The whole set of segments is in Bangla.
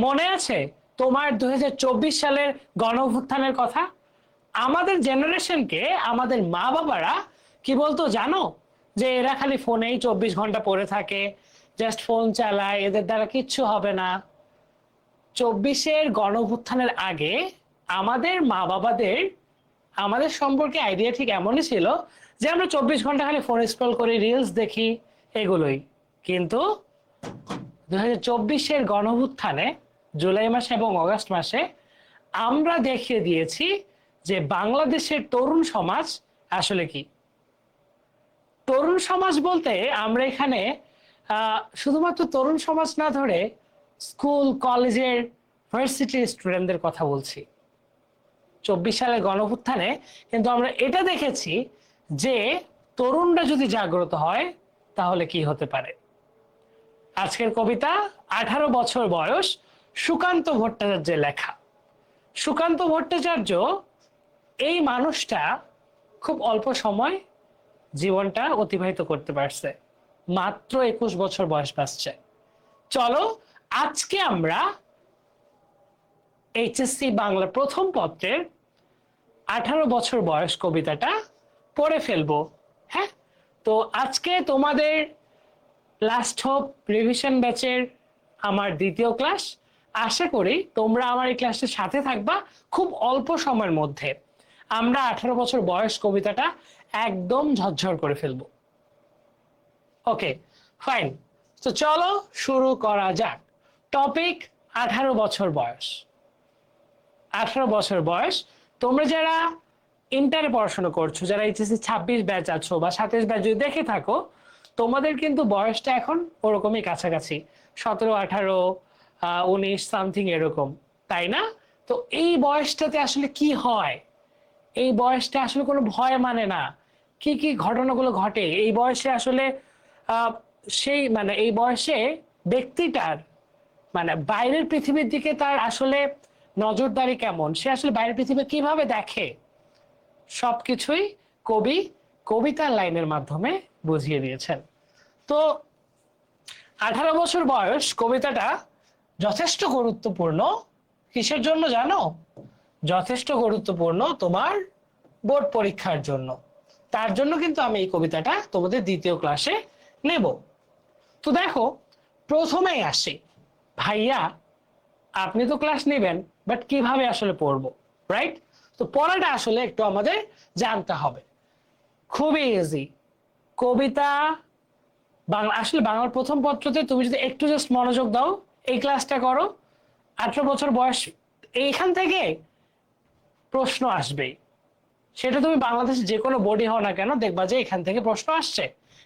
মনে আছে তোমার 2024 সালের গণ অভ্যুত্থানের কথা? আমাদের জেনারেশনকে আমাদের মা বাবারা কি বলতো জানো? যে এরা খালি ফোনেই 24 ঘন্টা পড়ে থাকে, জাস্ট ফোন চালায়, এদের দ্বারা কিচ্ছু হবে না। 24-এর গণ অভ্যুত্থানের আগে আমাদের মা বাবাদের আমাদের সম্পর্কে আইডিয়া ঠিক এমনই ছিল যে আমরা 24 ঘন্টা খালি ফোন স্ক্রল করি, রিলস দেখি, এগুলোই। কিন্তু 2024-এর গণ অভ্যুত্থানে জুলাই মাসে এবং অগস্ট মাসে আমরা দেখিয়ে দিয়েছি যে বাংলাদেশের তরুণ সমাজ আসলে কি। তরুণ সমাজ বলতে আমরা এখানে শুধুমাত্র তরুণ সমাজ না ধরে স্কুল কলেজের ভার্সিটির স্টুডেন্টদের কথা বলছি। 24 সালের গণঅভ্যুত্থানে কিন্তু আমরা এটা দেখেছি যে তরুণরা যদি জাগ্রত হয় তাহলে কি হতে পারে। আজকের কবিতা 18 বছর বয়স, সুকান্ত ভট্টাচার্যের লেখা। সুকান্ত ভট্টাচার্য এই মানুষটা খুব অল্প সময় জীবনটা অতিবাহিত করতে পারছে, মাত্র 21 বছর বয়স বাঁচছে। চলো আজকে আমরা এইচএসসি বাংলা প্রথম পত্রের 18 বছর বয়স কবিতাটা পড়ে ফেলবো। হ্যাঁ, তো আজকে তোমাদের লাস্ট হোপ রিভিশন ব্যাচের আমার দ্বিতীয় ক্লাস। আশা করি তোমরা আমার এই ক্লাসের সাথে থাকবা। খুব অল্প সময়ের মধ্যে আমরা 18 বছর বয়স কবিতাটা একদম ঝরঝর করে ফেলবো। ওকে, ফাইন। তো চলো শুরু করা যাক। টপিক 18 বছর বয়স। 18 বছর বয়স, তোমরা যারা ইন্টারে পড়াশোনা করছো, যারা এইচএসসি 26 ব্যাচ আছো বা 27 ব্যাচ যদি দেখে থাকো, তোমাদের কিন্তু বয়সটা এখন ওরকমই কাছাকাছি, 17, 18, 19 সামথিং এরকম, তাই না? তো এই বয়সটাতে আসলে কি হয়? এই বয়সটা আসলে কোনো ভয় মানে না। কি কি ঘটনাগুলো ঘটে এই বয়সে আসলে সেই মানে এই বয়সে ব্যক্তিটার মানে বাইরের পৃথিবীর দিকে তার আসলে নজরদারি কেমন, সে আসলে বাইরের পৃথিবী কিভাবে দেখে, সবকিছুই কবি কবিতার লাইনের মাধ্যমে বুঝিয়ে দিয়েছেন। তো 18 বছর বয়স কবিতাটা যথেষ্ট গুরুত্বপূর্ণ। কিসের জন্য জানো? যথেষ্ট গুরুত্বপূর্ণ তোমার বোর্ড পরীক্ষার জন্য। তার জন্য কিন্তু আমি এই কবিতাটা তোমাদের দ্বিতীয় ক্লাসে নেব। তো দেখো, প্রথমেই আসি, ভাইয়া আপনি তো ক্লাস নেবেন, বাট কিভাবে আসলে পড়বো, রাইট? তো পড়াটা আসলে একটু আমাদের জানতে হবে। খুবই ইজি কবিতা বাংলা। আসলে বাংলার প্রথম পত্রতে তুমি যদি একটু জাস্ট মনোযোগ দাও, এই ক্লাসটা করো, 18 বছর বয়স, এইখান থেকে প্রশ্ন আসবেই। সেটা তুমি বাংলাদেশে যে কোনো বোর্ডে হও না কেন, দেখবা যে এখান থেকে প্রশ্ন আসছে।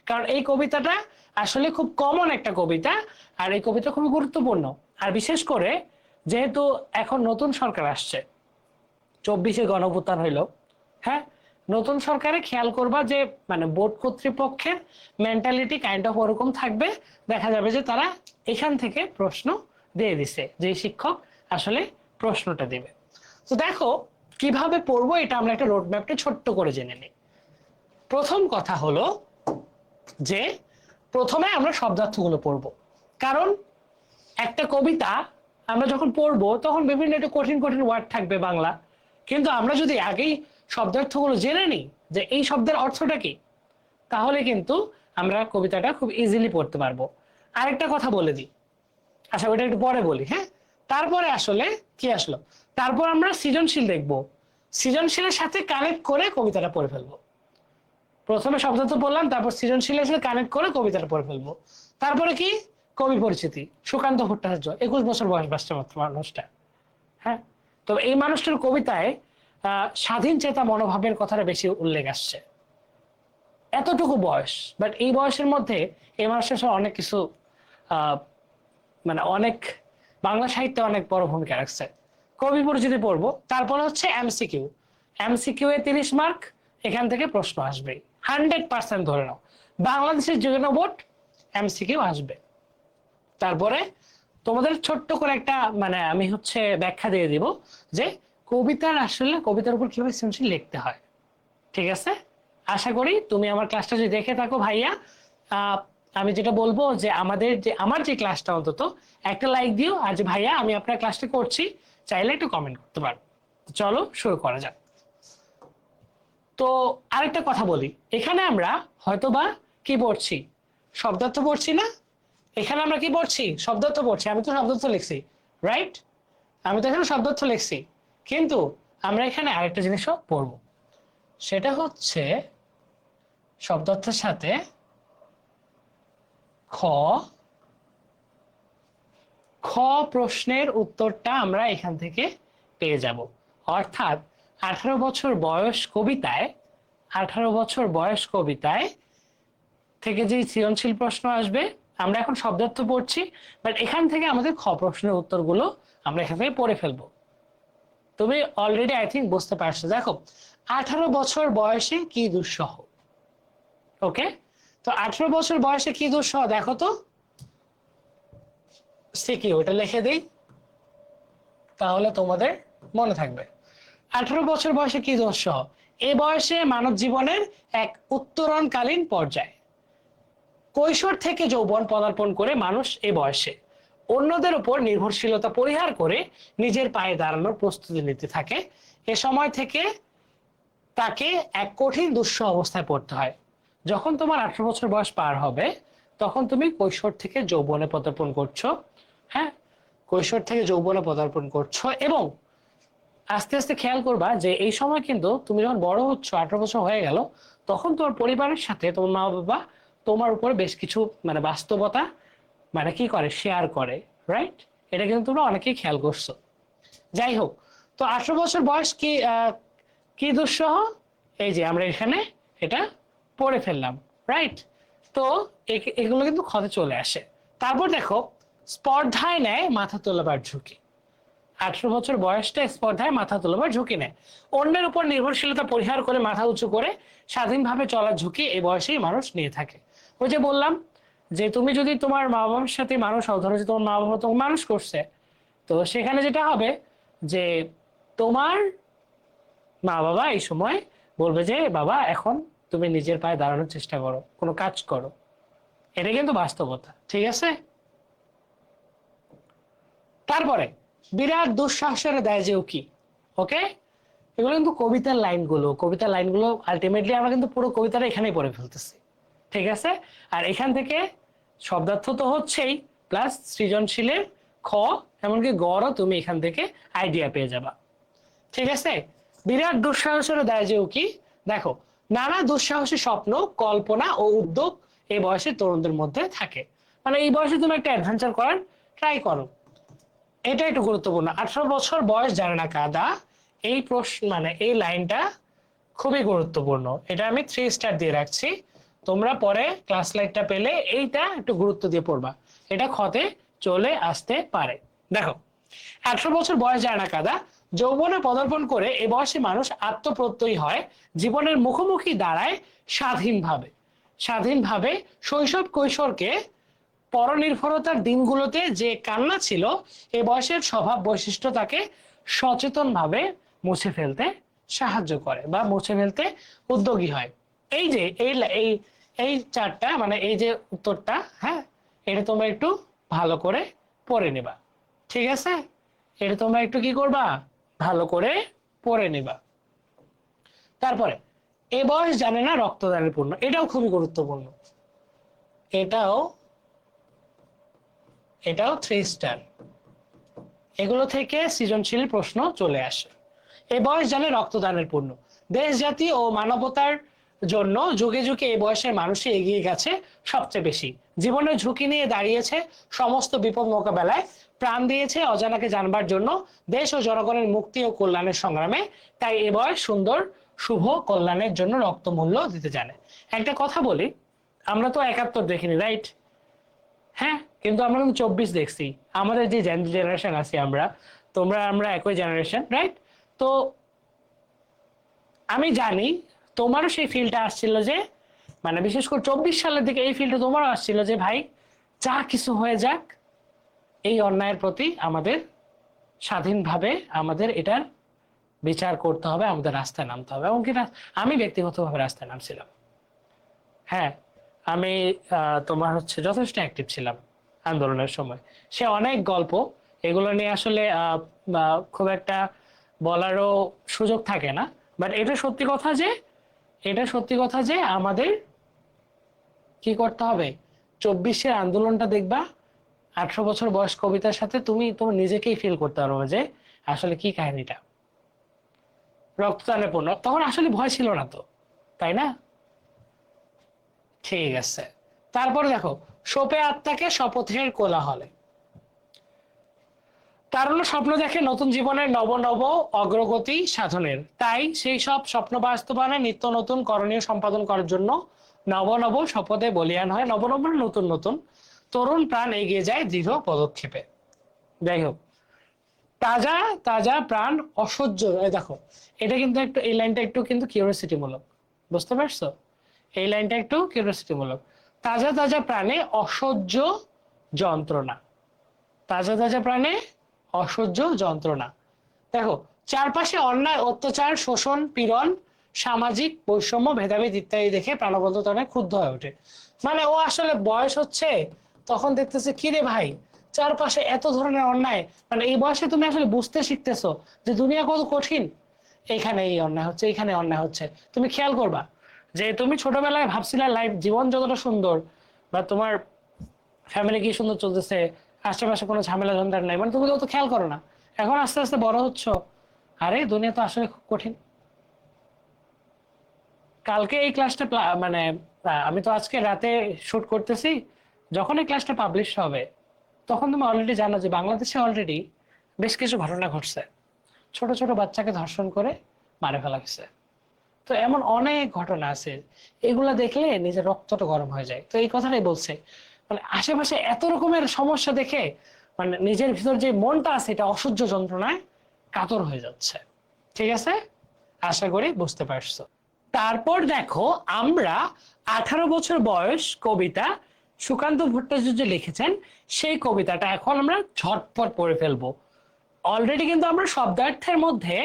কারণ এই কবিতাটা আসলে খুব কমন একটা কবিতা, আর এই কবিতা খুবই গুরুত্বপূর্ণ। আর বিশেষ করে যেহেতু এখন নতুন সরকার আসছে, 24-এ গণঅভ্যুত্থান হইলো, হ্যাঁ, নতুন সরকারে খেয়াল করবা যে মানে বোর্ড কর্তৃপক্ষের মেন্টালিটি কাইন্ড অফ ওরকম থাকবে। দেখা যাবে যে তারা এখান থেকে প্রশ্ন দিয়ে দিছে, যে শিক্ষক আসলে প্রশ্নটা দেবে। তো দেখো কিভাবে পড়বো, এটা আমরা একটা রোড ম্যাপটা ছোট্ট করে জেনে নিই। প্রথম কথা হলো যে প্রথমে আমরা শব্দার্থগুলো পড়বো, কারণ একটা কবিতা আমরা যখন পড়বো তখন বিভিন্ন একটু কঠিন কঠিন ওয়ার্ড থাকবে বাংলা, কিন্তু আমরা যদি আগেই শব্দার্থগুলো জেনে নিই যে এই শব্দের অর্থটা কি, তাহলে কিন্তু আমরা কবিতাটা খুব ইজিলি পড়তে পারবো। আরেকটা কথা বলে দিই, আচ্ছা ওটা একটু পরে বলি, হ্যাঁ। তারপরে আসলে কি আসলো, তারপর আমরা সৃজনশীল দেখবো, সৃজনশীলের সাথে কানেক্ট করে কবিতাটা পড়ে ফেলবো। প্রথমে শব্দার্থ বললাম, তারপর সৃজনশীলের সাথে কানেক্ট করে কবিতাটা পড়ে ফেলবো। তারপরে কি, কবি পরিচিতি, সুকান্ত ভট্টাচার্য, 21 বছর বয়স বাচ্চা মাত্র মানুষটা, হ্যাঁ। তো এই মানুষটার কবিতায় স্বাধীন চেতা মনোভাবের কথাটা বেশি উল্লেখ আসছে। এতটুকু বয়স, বাট এই বয়সের মধ্যে এই মানুষের অনেক কিছু মানে অনেক বাংলা সাহিত্যে অনেক বড় ভূমিকা রাখছে। কবি পরিচিতি পড়বো, তারপর হচ্ছে এমসিকিউ। এমসিকিউ এ 30 মার্ক, এখান থেকে প্রশ্ন আসবে 100% ধরে নাও। বাংলাদেশের যে কোনো বোর্ড এমসিকিউ আসবে। তারপরে তোমাদের ছোট্ট করে একটা মানে আমি হচ্ছে ব্যাখ্যা দিয়ে দিব যে কবিতার আসলে কবিতার উপর কিভাবে সৃজনশীল লিখতে হয়। ঠিক আছে, আশা করি তুমি আমার ক্লাসটা যদি দেখে থাকো ভাইয়া, আমি যেটা বলবো যে আমার যে ক্লাসটা অন্তত একটা লাইক দিও, আর যে ভাইয়া আমি আপনার ক্লাসটা করছি চাইলে একটু কমেন্ট করতে পারো। চলো শুরু করা যাক। তো আরেকটা কথা বলি, এখানে আমরা হয়তোবা কি পড়ছি, শব্দার্থ পড়ছি না? এখানে আমরা কি পড়ছি? শব্দার্থ পড়ছি। আমি তো শব্দার্থ লিখছি, রাইট? আমি তো এখানে শব্দার্থ লিখছি, কিন্তু আমরা এখানে আরেকটা জিনিসও পড়বো, সেটা হচ্ছে শব্দার্থের সাথে খ খ প্রশ্নের উত্তরটা আমরা এখান থেকে পেয়ে যাব। অর্থাৎ 18 বছর বয়স কবিতায় 18 বছর বয়স কবিতায় থেকে যে সৃজনশীল প্রশ্ন আসবে, আমরা এখন শব্দার্থ পড়ছি, বাট এখান থেকে আমাদের খ প্রশ্নের উত্তরগুলো আমরা এখান থেকে পড়ে ফেলবো। তুমি অলরেডি আই থিঙ্ক বুঝতে পারছো। দেখো, 18 বছর বয়সে কি দুঃসহ। ওকে, তো 18 বছর বয়সে কি দুঃসহ দেখো তো, সিকি ওটা লিখে দেই, তাহলে তোমাদের মনে থাকবে। 18 বছর বয়সে কি দুঃসহ? এ বয়সে মানব জীবনের এক উত্তরণকালীন পর্যায়। কৈশোর থেকে যৌবন পদার্পণ করে মানুষ এ বয়সে অন্যদের উপর নির্ভরশীলতা পরিহার করে নিজের পায়ে দাঁড়ানোর প্রস্তুতি নিতে থাকে। এ সময় থেকে তাকে এক কঠিন দুঃসহ অবস্থায় পড়তে হয়। যখন তোমার 18 বছর বয়স পার হবে, তখন তুমি কৈশোর থেকে যৌবনে পদার্পণ করছো। হ্যাঁ, কৈশোর থেকে যৌবনে পদার্পণ করছো, এবং আস্তে আস্তে খেয়াল করবা যে এই সময় কিন্তু তুমি যখন বড় হচ্ছ, 18 বছর হয়ে গেল, তখন তোমার পরিবারের সাথে তোমার মা বাবা তোমার উপর বেশ কিছু বাস্তবতা কি করে, শেয়ার করে, রাইট? এটা কিন্তু তোমরা অনেকেই খেয়াল করছো। যাই হোক, তো 18 বছর বয়স কি কি দুঃসহ, এই যে আমরা এখানে এটা পড়ে ফেললাম, রাইট? তো এগুলো কিন্তু খতে চলে আসে। তারপর দেখো, স্পর্ধায় নেয় মাথা তোলাবার ঝুঁকি। 18 বছর বয়সটা স্পর্ধায় মাথা তোলাবার ঝুঁকি নেয়। অন্যের উপর নির্ভরশীলতা পরিহার করে মাথা উঁচু করে স্বাধীনভাবে চলার ঝুঁকি এই বয়সেই মানুষ নিয়ে থাকে। ওই যে বললাম যে তুমি যদি তোমার মা বাবার সাথে মানুষ হও, ধরো যে তোমার মা বাবা তোমাকে মানুষ করছে, তো সেখানে যেটা হবে যে তোমার মা বাবা এই সময় বলবে যে বাবা এখন তুমি নিজের পায়ে দাঁড়ানোর চেষ্টা করো, কোনো কাজ করো। এটা কিন্তু বাস্তবতা, ঠিক আছে? তারপরে বিরাট দুঃসাহসের দেয় যে উকি। ওকে, এগুলো কিন্তু কবিতার লাইনগুলো আলটিমেটলি আমরা কিন্তু পুরো কবিতাটা এখানেই পড়ে ফেলতেছি, ঠিক আছে? আর এখান থেকে শব্দার্থ তো হচ্ছেই, প্লাস সৃজনশীলের খ এমনকি গড়ও তুমি এখান থেকে আইডিয়া পেয়ে যাবা, ঠিক আছে? বিরাট দুঃসাহসের দেয় যে উকি। দেখো, নানা দুঃসাহসী স্বপ্ন, কল্পনা ও উদ্যোগ এই বয়সে তরুণদের মধ্যে থাকে। এই বয়সে তুমি একটা অ্যাডভেঞ্চার করার ট্রাই করো, এটা একটু গুরুত্বপূর্ণ। 18 বছর বয়স জানে না কাদা, এই প্রশ্ন এই লাইনটা খুবই গুরুত্বপূর্ণ। এটা আমি 3 স্টার দিয়ে রাখছি। তোমরা পরে ক্লাস লাইটটা পেলে এইটা একটু গুরুত্ব দিয়ে পড়বা, এটা খতে চলে আসতে পারে। দেখো, 18 বছর বয়স জানে না কাদা, যৌবনে পদার্পণ করে এ বয়সে মানুষ আত্মপ্রত্যয়ী হয়, জীবনের মুখোমুখি দাঁড়ায় স্বাধীনভাবে। স্বাধীনভাবে শৈশব কৈশোরকে পরনির্ভরতার দিনগুলোতে যে কান্না ছিল, এ বয়সের স্বভাব বৈশিষ্ট্য তাকে সচেতনভাবে মুছে ফেলতে সাহায্য করে বা মুছে ফেলতে উদ্যোগী হয়। এই যে এই এই চারটা এই যে উত্তরটা, হ্যাঁ, এটা তোমরা একটু ভালো করে পড়ে নেবা, ঠিক আছে? এটা তোমরা একটু কি করবা, ভালো করে পড়ে নেবা। তারপরে এ বয়স জানে না রক্তদানের পূর্ণ, এটাও খুবই গুরুত্বপূর্ণ। এটাও 3 স্টার। এগুলো থেকে সৃজনশীল প্রশ্ন চলে আসে। এ বয়স জানে রক্তদানের পূর্ণ, দেশ জাতি ও মানবতার জন্য যুগে যুগে এই বয়সের মানুষই এগিয়ে গেছে সবচেয়ে বেশি। জীবনের ঝুঁকি নিয়ে দাঁড়িয়েছে সমস্ত বিপদ মোকাবেলায়, প্রাণ দিয়েছে অজানাকে জানবার জন্য, দেশ ও জনগণের মুক্তি ও কল্যাণের সংগ্রামে। তাই এ বয়স সুন্দর শুভ কল্যাণের জন্য রক্তমূল্য দিতে জানে। একটা কথা বলি, আমরা তো 71 দেখিনি, রাইট? হ্যাঁ, কিন্তু আমরা কিন্তু 24 দেখছি। আমাদের যে জেনারেশন আছে আমরা একই জেনারেশন, রাইট? তো আমি জানি তোমারও সেই ফিলটা আসছিল যে বিশেষ করে 24 সালের দিকে এই ফিলটা তোমারও আসছিল যে ভাই যা কিছু হয়ে যাক, এই অন্যায়ের প্রতি আমাদের স্বাধীনভাবে আমাদের এটার বিচার করতে হবে, আমাদের রাস্তায় নামতে হবে। এমনকি আমি ব্যক্তিগতভাবে রাস্তায় নামছিলাম। হ্যাঁ, আমি তোমার হচ্ছে যথেষ্ট অ্যাক্টিভ ছিলাম আন্দোলনের সময়। সে অনেক গল্প, এগুলো নিয়ে আসলে খুব একটা বলারও সুযোগ থাকে না। বাট এটা সত্যি কথা যে আমাদের কি করতে হবে, 24-এর আন্দোলনটা দেখবা, 18 বছর বয়স কবিতার সাথে তুমি তোমার নিজেকেই ফিল করতে পারবে যে আসলে কি কাহিনীটা। রক্তদানে পূর্ণ, তখন আসলে ভয় ছিল না তো, তাই না? ঠিক আছে, তারপরে দেখো, সোপে আত্মাকে শপথের কোলাহলে। তারুণ্য স্বপ্ন দেখে নতুন জীবনের নব নব অগ্রগতি সাধনের, তাই সেই সব স্বপ্ন বাস্তবায়নে নিত্য নতুন করণীয় সম্পাদন করার জন্য নব নব শপথে বলিয়ান হয়। নব নব নতুন নতুন তরুণ প্রাণ এগিয়ে যায় দৃঢ় পদক্ষেপে। যাই হোক, তাজা তাজা প্রাণ অসহ্য, দেখো এটা কিন্তু একটু, এই লাইনটা একটু কিন্তু কিউরিওসিটি মূলক, বুঝতে পারছো? এই লাইনটা একটু কিউরিওসিটি মূলক। তাজা তাজা প্রাণে অসহ্য যন্ত্রণা, তাজা তাজা প্রাণে অসহ্য যন্ত্রণা। দেখো, চারপাশে অন্যায় অত্যাচার শোষণ পীড়ন সামাজিক বৈষম্য ভেদাভেদ ইত্যাদি দেখে প্রাণবন্ত তনে ক্ষুব্ধ হয়ে ওঠে। মানে ও আসলে বয়স হচ্ছে, তখন দেখতেছে কি রে ভাই, চারপাশে এত ধরনের অন্যায়, মানে এই বয়সে তুমি আসলে বুঝতে শিখতেছো যে দুনিয়া কত কঠিন। এইখানে এই অন্যায় হচ্ছে, এইখানে অন্যায় হচ্ছে। তুমি খেয়াল করবা যে তুমি ছোটবেলায় ভাবছিলে লাইফ জীবন যতটা সুন্দর, বা তোমার ফ্যামিলি কি সুন্দর চলতেছে, আশেপাশে কোনো ঝামেলা ঝঞ্ঝাট নাই, মানে তুমি তো খেয়াল করো না। এখন আস্তে আস্তে বড় হচ্ছ, আরে দুনিয়া তো আসলে খুব কঠিন। কালকে এই ক্লাসটা মানে আমি তো আজকে রাতে শুট করতেছি, যখন এই ক্লাসটা পাবলিশ হবে তখন তুমি অলরেডি জানো যে বাংলাদেশে অলরেডি বেশ কিছু ঘটনা ঘটছে। ছোট ছোট বাচ্চাকে ধর্ষণ করে মারে ফেলা হয়েছে। তো এমন অনেক ঘটনা আছে, এগুলা দেখলে নিজের রক্তটা গরম হয়ে যায়। তো এই কথাটাই বলছে, মানে আশেপাশে এত রকমের সমস্যা দেখে মানে নিজের ভিতর যে মনটা আছে এটা অসহ্য যন্ত্রণায় কাতর হয়ে যাচ্ছে। ঠিক আছে, আশা করি বুঝতে পারছো। তারপর দেখো, আমরা 18 বছর বয়স কবিতা সুকান্ত ভট্টাচার্য লিখেছেন, সেই কবিতাটা এখন আমরা ঝটপট পড়ে ফেলবো। অলরেডি কিন্তু আমরা শব্দার্থের মধ্যে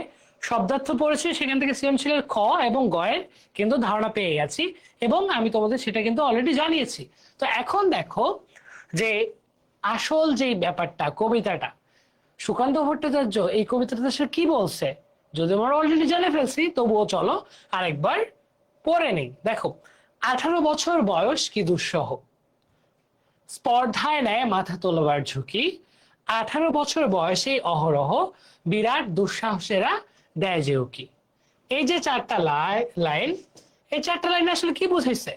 শব্দার্থ পড়েছি, সেখান থেকে সৃজনশীলের খ এবং গয়ের কিন্তু ধারণা পেয়ে গেছি, এবং আমি তোমাদের সেটা কিন্তু অলরেডি জানিয়েছি। তো এখন দেখো যে আসল যেই ব্যাপারটা, কবিতাটা সুকান্ত ভট্টাচার্য এই কবিতাটা সে কি বলছে, যদি আমরা অলরেডি জেনে ফেলছি তবুও চলো আরেকবার পড়ে নেই। দেখো, 18 বছর বয়স কি দুঃসহ, স্পর্ধায় নেয় মাথা তোলবার ঝুঁকি, 18 বছর বয়সে অহরহ বিরাট দুঃসাহসেরা দেয় যে উকি। এই যে চারটা লাইন, এই চারটা লাইন আসলে কি বুঝাইছে?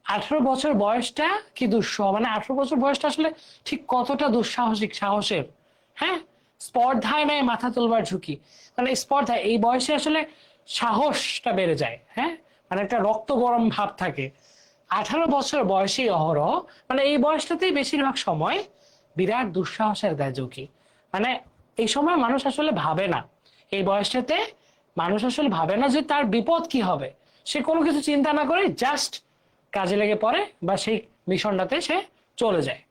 18 বছর বয়সটা কি দুঃসহ, মানে 18 বছর বয়সটা আসলে ঠিক কতটা দুঃসাহসিক সাহসের। হ্যাঁ, স্পর্ধায় নেয় মাথা তোলবার ঝুঁকি, মানে স্পর্ধায় এই বয়সে আসলে সাহসটা বেড়ে যায়। হ্যাঁ, মানে একটা রক্ত গরম ভাব থাকে। 18 বছর বয়সী অহরহ, মানে এই বয়সটাতেই বেশিরভাগ সময় বিরাট দুঃসাহসের দেয় ঝুঁকি। মানে এই সময় মানুষ আসলে ভাবে না, এই বয়সটাতে মানুষ আসলে ভাবে না যে তার বিপদ কি হবে। সে কোনো কিছু চিন্তা না করে জাস্ট কাজে লেগে পড়ে বা সেই মিশনটাতে সে চলে যায়।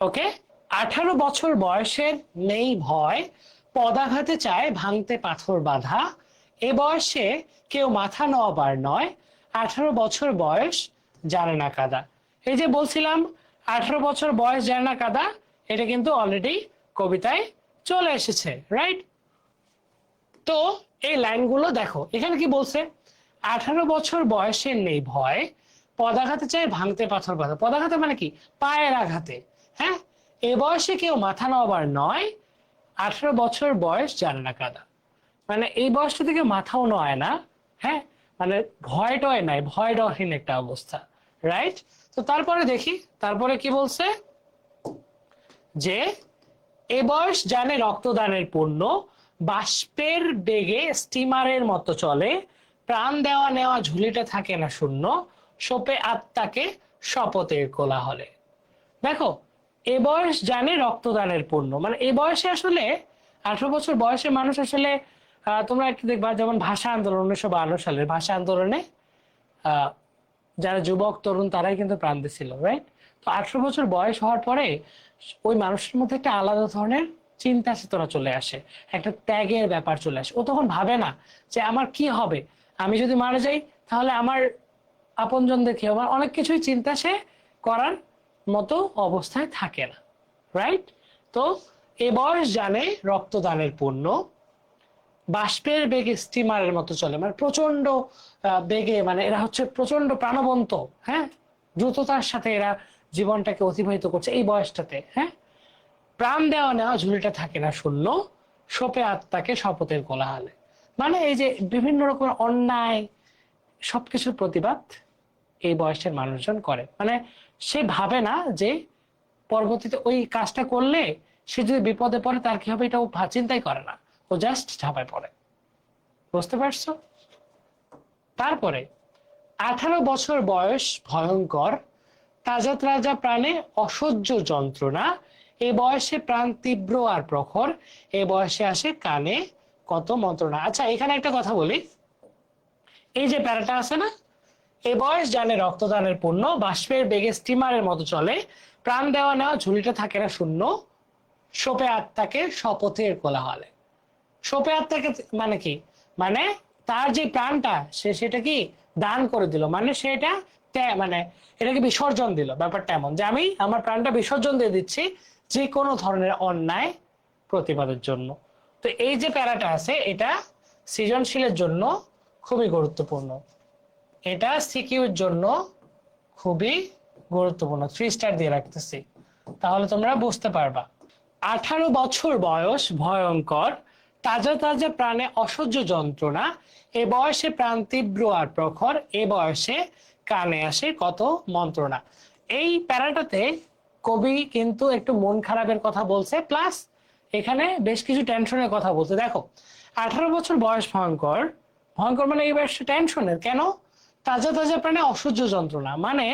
ওকে, 18 বছর বয়সের নেই ভয়, পদাঘাতে চায় ভাঙতে পাথর বাঁধা, এ বয়সে কেউ মাথা নোয়াবার নয়, 18 বছর বয়স জানে না কাদা। এই যে বলছিলাম 18 বছর বয়স জানে না কাদা, এটা কিন্তু অলরেডি কবিতায় চলে এসেছে, রাইট? তো এই লাইনগুলো দেখো, এখানে কি বলছে, 18 বছর বয়সের নেই ভয়, পদাঘাতে চায় ভাঙতে পাথর বাঁধা। পদাঘাতে মানে কি, পায়ের আঘাতে। হ্যাঁ, এ বয়সে কেউ মাথা নোয়াবার নয়, 18 বছর বয়স জানে না কাদা, মানে এই বয়সটা থেকে মাথাও নয় না। হ্যাঁ, মানে ভয় টয় নাই, ভয় ডরহীন একটা অবস্থা, রাইট? তো তারপরে দেখি, তারপরে কি বলছে, যে এ বয়স জানে রক্তদানের পুণ্য, বাষ্পের বেগে স্টিমারের মতো চলে, প্রাণ দেওয়া নেওয়া ঝুলিটা থাকে না শূন্য, সোপে আত্মাকে শপথের কোলাহলে। দেখো, এ বয়স জানে রক্তদানের পুণ্য, মানে এই বয়সে আসলে 18 বছর বয়সে মানুষ আসলে তোমরা একটু দেখবা, যেমন ভাষা আন্দোলন 1952 সালের ভাষা আন্দোলনে আহ যারা যুবক তরুণ তারাই কিন্তু প্রাণ দিছিল, রাইট? তো 18 বছর বয়স হওয়ার পরে ওই মানুষের মধ্যে একটা আলাদা ধরনের চিন্তা চেতনা চলে আসে, একটা ত্যাগের ব্যাপার চলে আসে। ও তখন ভাবে না যে আমার কি হবে, আমি যদি মারা যাই তাহলে আমার আপনজনদের কি হবে, অনেক কিছুই চিন্তা সে করার মতো অবস্থায় থাকে না, রাইট? তো এ বয়স জানে রক্তদানের পুণ্য, বাষ্পের বেগে স্টিমারের মতো চলে, মানে প্রচন্ড বেগে, মানে এরা হচ্ছে প্রচন্ড প্রাণবন্ত, হ্যাঁ, দ্রুততার সাথে এরা জীবনটাকে অতিবাহিত করছে এই বয়সটাতে, হ্যাঁ। প্রাণ দেওয়া নেওয়া ঝুলিটা থাকে না শূন্য, সোপে আত্মাকে শপথের কোলাহলে। মানে এই যে বিভিন্ন রকমের অন্যায় সবকিছুর প্রতিবাদ এই বয়সের মানুষজন করে, মানে সে ভাবে না যে পরবর্তীতে ওই কাজটা করলে সে যদি বিপদে পড়ে তার কি হবে, এটা ও চিন্তাই করে না, ও জাস্ট ঝাঁপায় পড়ে। বুঝতে পারছো? তারপরে 18 বছর বয়স ভয়ঙ্কর, তাজা তাজা প্রাণে অসহ্য যন্ত্রণা, এ বয়সে প্রাণ তীব্র আর প্রখর, এ বয়সে আসে কানে কত মন্ত্রণা। আচ্ছা, এখানে একটা কথা বলি, এই যে প্যারাটা আছে না, এ বয়স জানে রক্তদানের পুণ্য, বাষ্পের বেগে স্টিমারের মতো চলে, প্রাণ দেওয়া নেওয়া ঝুলিটা থাকে না শূন্য, সোপে আত্মাকে শপথের কোলাহলে। সোপে আত্মাকে মানে কি, মানে তার যে প্রাণটা সে সেটা কি দান করে দিল, মানে সেটা মানে এটাকে বিসর্জন দিল। ব্যাপারটা এমন যে আমি আমার প্রাণটা বিসর্জন দিয়ে দিচ্ছি যে কোনো ধরনের অন্যায় প্রতিবাদের জন্য। তো এই যে প্যারাটা আছে এটা সৃজনশীলের জন্য খুবই গুরুত্বপূর্ণ, এটা সিকিউর জন্য খুবই গুরুত্বপূর্ণ, 3 স্টার দিয়ে রাখতেছি, তাহলে তোমরা বুঝতে পারবা। 18 বছর বয়স ভয়ঙ্কর, তাজা তাজা প্রাণে অসহ্য যন্ত্রণা, এ বয়সে প্রাণ তীব্র আর প্রখর, এ বয়সে কানে আসে কত মন্ত্রণা। এই প্যারাটাতে কবি কিন্তু একটু মন খারাপের কথা বলছে, প্লাস এখানে বেশ কিছু টেনশনের কথা বলছে। দেখো, 18 বছর বয়স ভয়ঙ্কর, ভয়ঙ্কর মানে এই বয়সটা টেনশনের কেন? তাজা তাজা প্রাণে অসহ্য যন্ত্রণা, মানে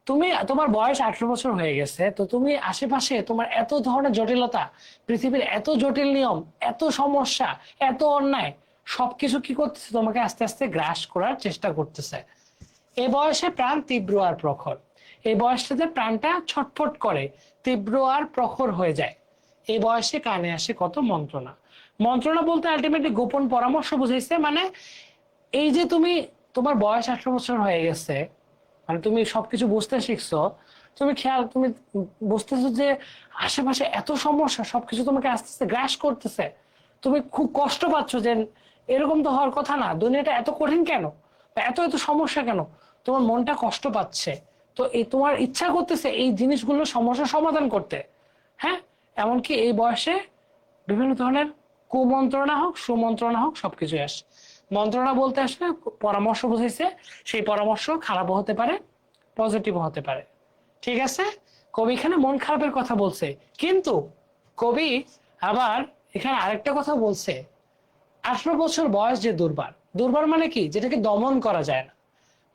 তুমি তোমার বয়স 18 বছর হয়ে গেছে, তো তুমি আশেপাশে তোমার এত ধরনের জটিলতা, পৃথিবীর এত জটিল নিয়ম, এত সমস্যা, এত অন্যায়, সবকিছু কি করতেছে, তোমাকে আস্তে আস্তে গ্রাস করার চেষ্টা করতেছে। এই বয়সে প্রাণ তীব্র আর প্রখর, এই বয়সটাতে প্রাণটা ছটফট করে, তীব্র আর প্রখর হয়ে যায়, এই বয়সে কানে আসে কত মন্ত্রণা। মন্ত্রণা বলতে আলটিমেটলি গোপন পরামর্শ বুঝাইছে, মানে এই যে তুমি তোমার বয়স 18 বছর হয়ে গেছে, মানে তুমি সবকিছু বুঝতে শিখছো, তুমি বুঝতেছো যে আশেপাশে এত সমস্যা, সবকিছু তোমাকে আস্তে আস্তে গ্রাস করতেছে, তুমি খুব কষ্ট পাচ্ছ যে এরকম তো হওয়ার কথা না, দুনিয়াটা এত কঠিন কেন, এত এত সমস্যা কেন, তোমার মনটা কষ্ট পাচ্ছে। তো এই তোমার ইচ্ছা করতেছে এই জিনিসগুলো সমস্যার সমাধান করতে, হ্যাঁ। এমনকি এই বয়সে বিভিন্ন ধরনের কুমন্ত্রণা হোক সুমন্ত্রণা হোক সবকিছুই আসে। মন্ত্রণা বলতে আসলে পরামর্শ বুঝাইছে, সেই পরামর্শ খারাপও হতে পারে, পজিটিভও হতে পারে, ঠিক আছে। কবি এখানে মন খারাপের কথা বলছে, কিন্তু কবি আবার এখানে আরেকটা কথা বলছে, 18 বছর বয়স যে দুর্বার, দুর্বার মানে কি, যেটাকে দমন করা যায় না,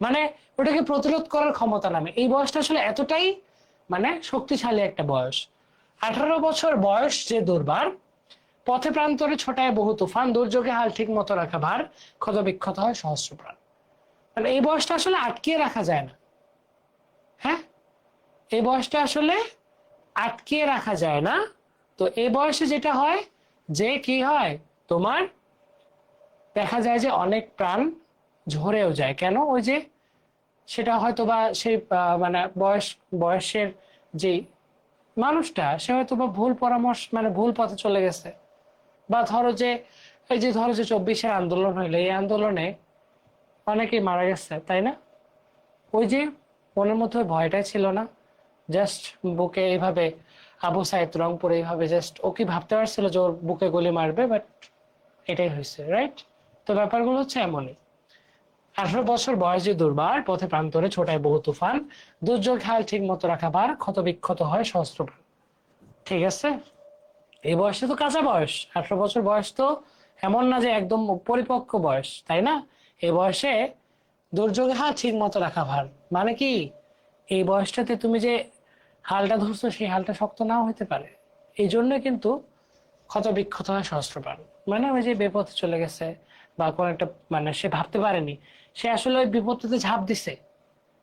মানে ওটাকে প্রতিরোধ করার ক্ষমতা নামে, এই বয়সটা আসলে এতটাই মানে শক্তিশালী একটা বয়স। 18 বছর বয়স যে দুর্বার, পথে প্রান্তরে ছোটায় বহু তুফান, দুর্যোগে হাল ঠিক মতো রাখা ভার, ক্ষত বিক্ষত হয় সহস্র প্রাণ। মানে এই বয়সটা আসলে আটকিয়ে রাখা যায় না, হ্যাঁ, এই বয়সটা আসলে আটকিয়ে রাখা যায় না। তো এই বয়সে যেটা হয় যে কি হয়, তোমার দেখা যায় যে অনেক প্রাণ ঝরেও যায়, কেন? ওই যে সেটা হয়তো বা সেই মানে বয়সের যে মানুষটা, সে হয়তো বা ভুল পরামর্শ, মানে ভুল পথে চলে গেছে, বা ধরো যে এই যে ধরো যে 24-এর আন্দোলন হইলো, এই আন্দোলনে অনেকেই মারা গেছে, তাই না? ওই যে মনের মধ্যে ভয়টাই ছিল না, জাস্ট বুকে এইভাবে আবু সাইদ রংপুরে এইভাবে জাস্ট ও কি ভাবতে পারছিল যে ওর বুকে গুলি মারবে, বাট এটাই হয়েছে, রাইট? তো ব্যাপারগুলো হচ্ছে এমনই। 18 বছর বয়স যে দুর্বার, পথে প্রান্তরে ছোটায় বহু তুফান, দুর্যোগ হাল ঠিক মতো রাখা ভার, ক্ষত বিক্ষত হয় সহস্র প্রাণ। ঠিক আছে, এই বয়সে তো কাঁচা বয়স, 18 বছর বয়স তো এমন না যে একদম পরিপক্ক বয়স, তাই না? এই বয়সে দুর্যোগে হাল ঠিক মতো রাখা ভার, মানে কি এই বয়সটাতে তুমি যে হালটা ধরছো সেই হালটা শক্ত নাও হইতে পারে, এই জন্য কিন্তু ক্ষত বিক্ষত হয় সহস্র প্রাণ। মানে ওই যে বিপথে চলে গেছে, বা কোন একটা, মানে সে ভাবতে পারেনি, সে আসলে ওই বিপত্তিতে ঝাঁপ দিছে,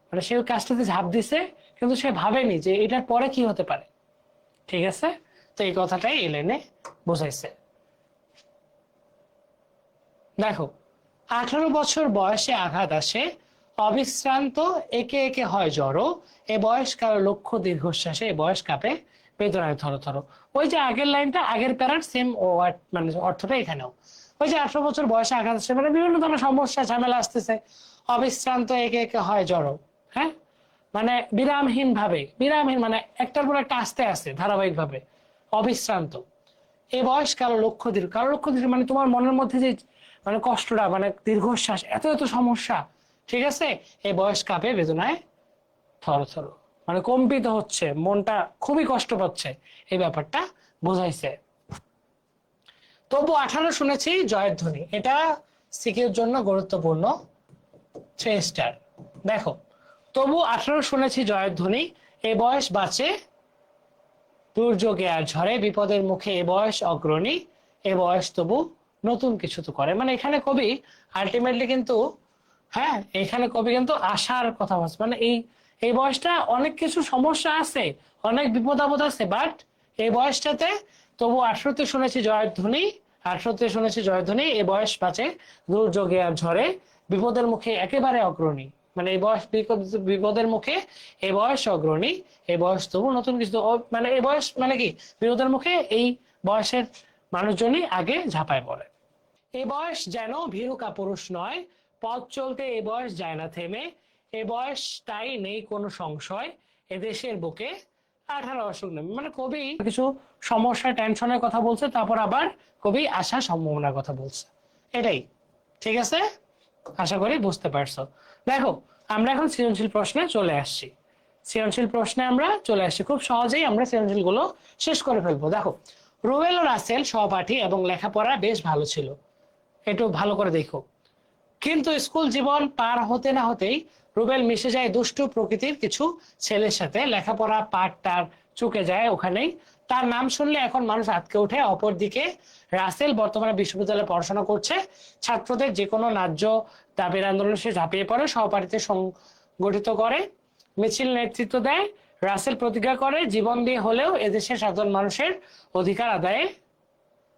মানে সে ওই কাজটাতে ঝাঁপ দিছে, কিন্তু সে ভাবেনি যে এটার পরে কি হতে পারে, ঠিক আছে। তো এই কথাটাই এই লাইনে বোঝাইছে। দেখো, 18 বছর বয়সে আঘাত আসে, অবিশ্রান্ত একে একে হয় জড়ো, এ বয়স কারো লক্ষ্য দীর্ঘশ্বাসে, এ বয়স কাঁপে বেদনায় থর থর। ওই যে আগের লাইনটা, আগের প্যারার সেম ওয়ার্ড, মানে অর্থটা এখানেও। ওই যে 18 বছর বয়সে আঘাত আসছে, মানে বিভিন্ন ধরনের সমস্যা ঝামেলা আসতেছে। অবিশ্রান্ত একে একে হয় জড়ো, হ্যাঁ, মানে বিরামহীন ভাবে, বিরামহীন মানে একটার পর একটা আসতে আসতে ধারাবাহিক ভাবে অবিশ্রান্ত। এই বয়স কারো লক্ষ্য দীর্ঘ, কারো লক্ষ্য দীর্ঘ মানে তোমার মনের মধ্যে যে মানে কষ্টটা, মানে দীর্ঘশ্বাস, এত এত সমস্যা, ঠিক আছে, এই বয়স কাঁপে বেদনায় থর থর, মানে কম্পিত হচ্ছে, মনটা খুবই কষ্ট পাচ্ছে, এই ব্যাপারটা বোঝাইছে। তবু 18 শুনেছি জয়ের ধ্বনি, এটা সিকিউর জন্য গুরুত্বপূর্ণ, 3 স্টার। দেখো, তবু 18 শুনেছি জয়ের ধ্বনি, এ বয়স বাঁচে দুর্যোগে আর ঝড়ে, বিপদের মুখে এ বয়স অগ্রণী, এ বয়স তবু নতুন কিছু তো করে। মানে এখানে কবি আলটিমেটলি কিন্তু, হ্যাঁ, এখানে কবি কিন্তু আশার কথা বলছে, মানে এই বয়সটা অনেক কিছু সমস্যা আছে, অনেক বিপদ আপদ আছে, বাট এই বয়সটাতে তবু 18তে শুনেছি জয়ের ধ্বনি, 18তে শুনেছি জয়ের ধ্বনি, এই বয়স বাঁচে দুর্যোগে আর ঝড়ে, বিপদের মুখে একেবারে অগ্রণী, মানে এই বয়স বিপদের মুখে এই বয়স অগ্রণী, এই বয়স তবু নতুন কিছু, মানে এই বয়স মানে কি, বিপদের মুখে এই বয়সের মানুষজনই আগে ঝাঁপায় পড়ে। এই বয়স যেন ভীরু কাপুরুষ নয়, পথ চলতে এই বয়স যায় না থেমে, এ বয়স তাই নেই কোনো সংশয়, এদেশের বুকে 18 অসুখ নেই। মানে কবি কিছু সমস্যা টেনশনের কথা বলছে, তারপর আবার কবি আশা সম্ভাবনার কথা বলছে, এটাই। ঠিক আছে, আশা করি বুঝতে পারছো। দেখো, আমরা এখন সৃজনশীল প্রশ্নে চলে আসছি, সৃজনশীল প্রশ্নে আমরা চলে আসছি, খুব সহজেই আমরা সৃজনশীল গুলো শেষ করে ফেলবো। দেখো, রুবেল ও রাসেল সহপাঠী এবং লেখাপড়া বেশ ভালো ছিল, একটু ভালো করে দেখো। কিন্তু স্কুল জীবন পার হতে না হতেই রুবেল মিশে যায় দুষ্টু প্রকৃতির কিছু ছেলের সাথে, লেখাপড়া পাঠ তার চুকে যায় ওখানেই, তার নাম শুনলে এখন মানুষ আটকে ওঠে। অপরদিকে রাসেল বর্তমানে বিশ্ববিদ্যালয়ে পড়াশোনা করছে, ছাত্রদের যে কোনো ন্যায্য দাবির আন্দোলনে সে ঝাঁপিয়ে পড়ে, সহপাঠীতে সংগঠিত করে, মিছিল নেতৃত্ব দেয়। রাসেল প্রতিজ্ঞা করে জীবন দিয়ে হলেও এদেশের সাধারণ মানুষের অধিকার আদায়ে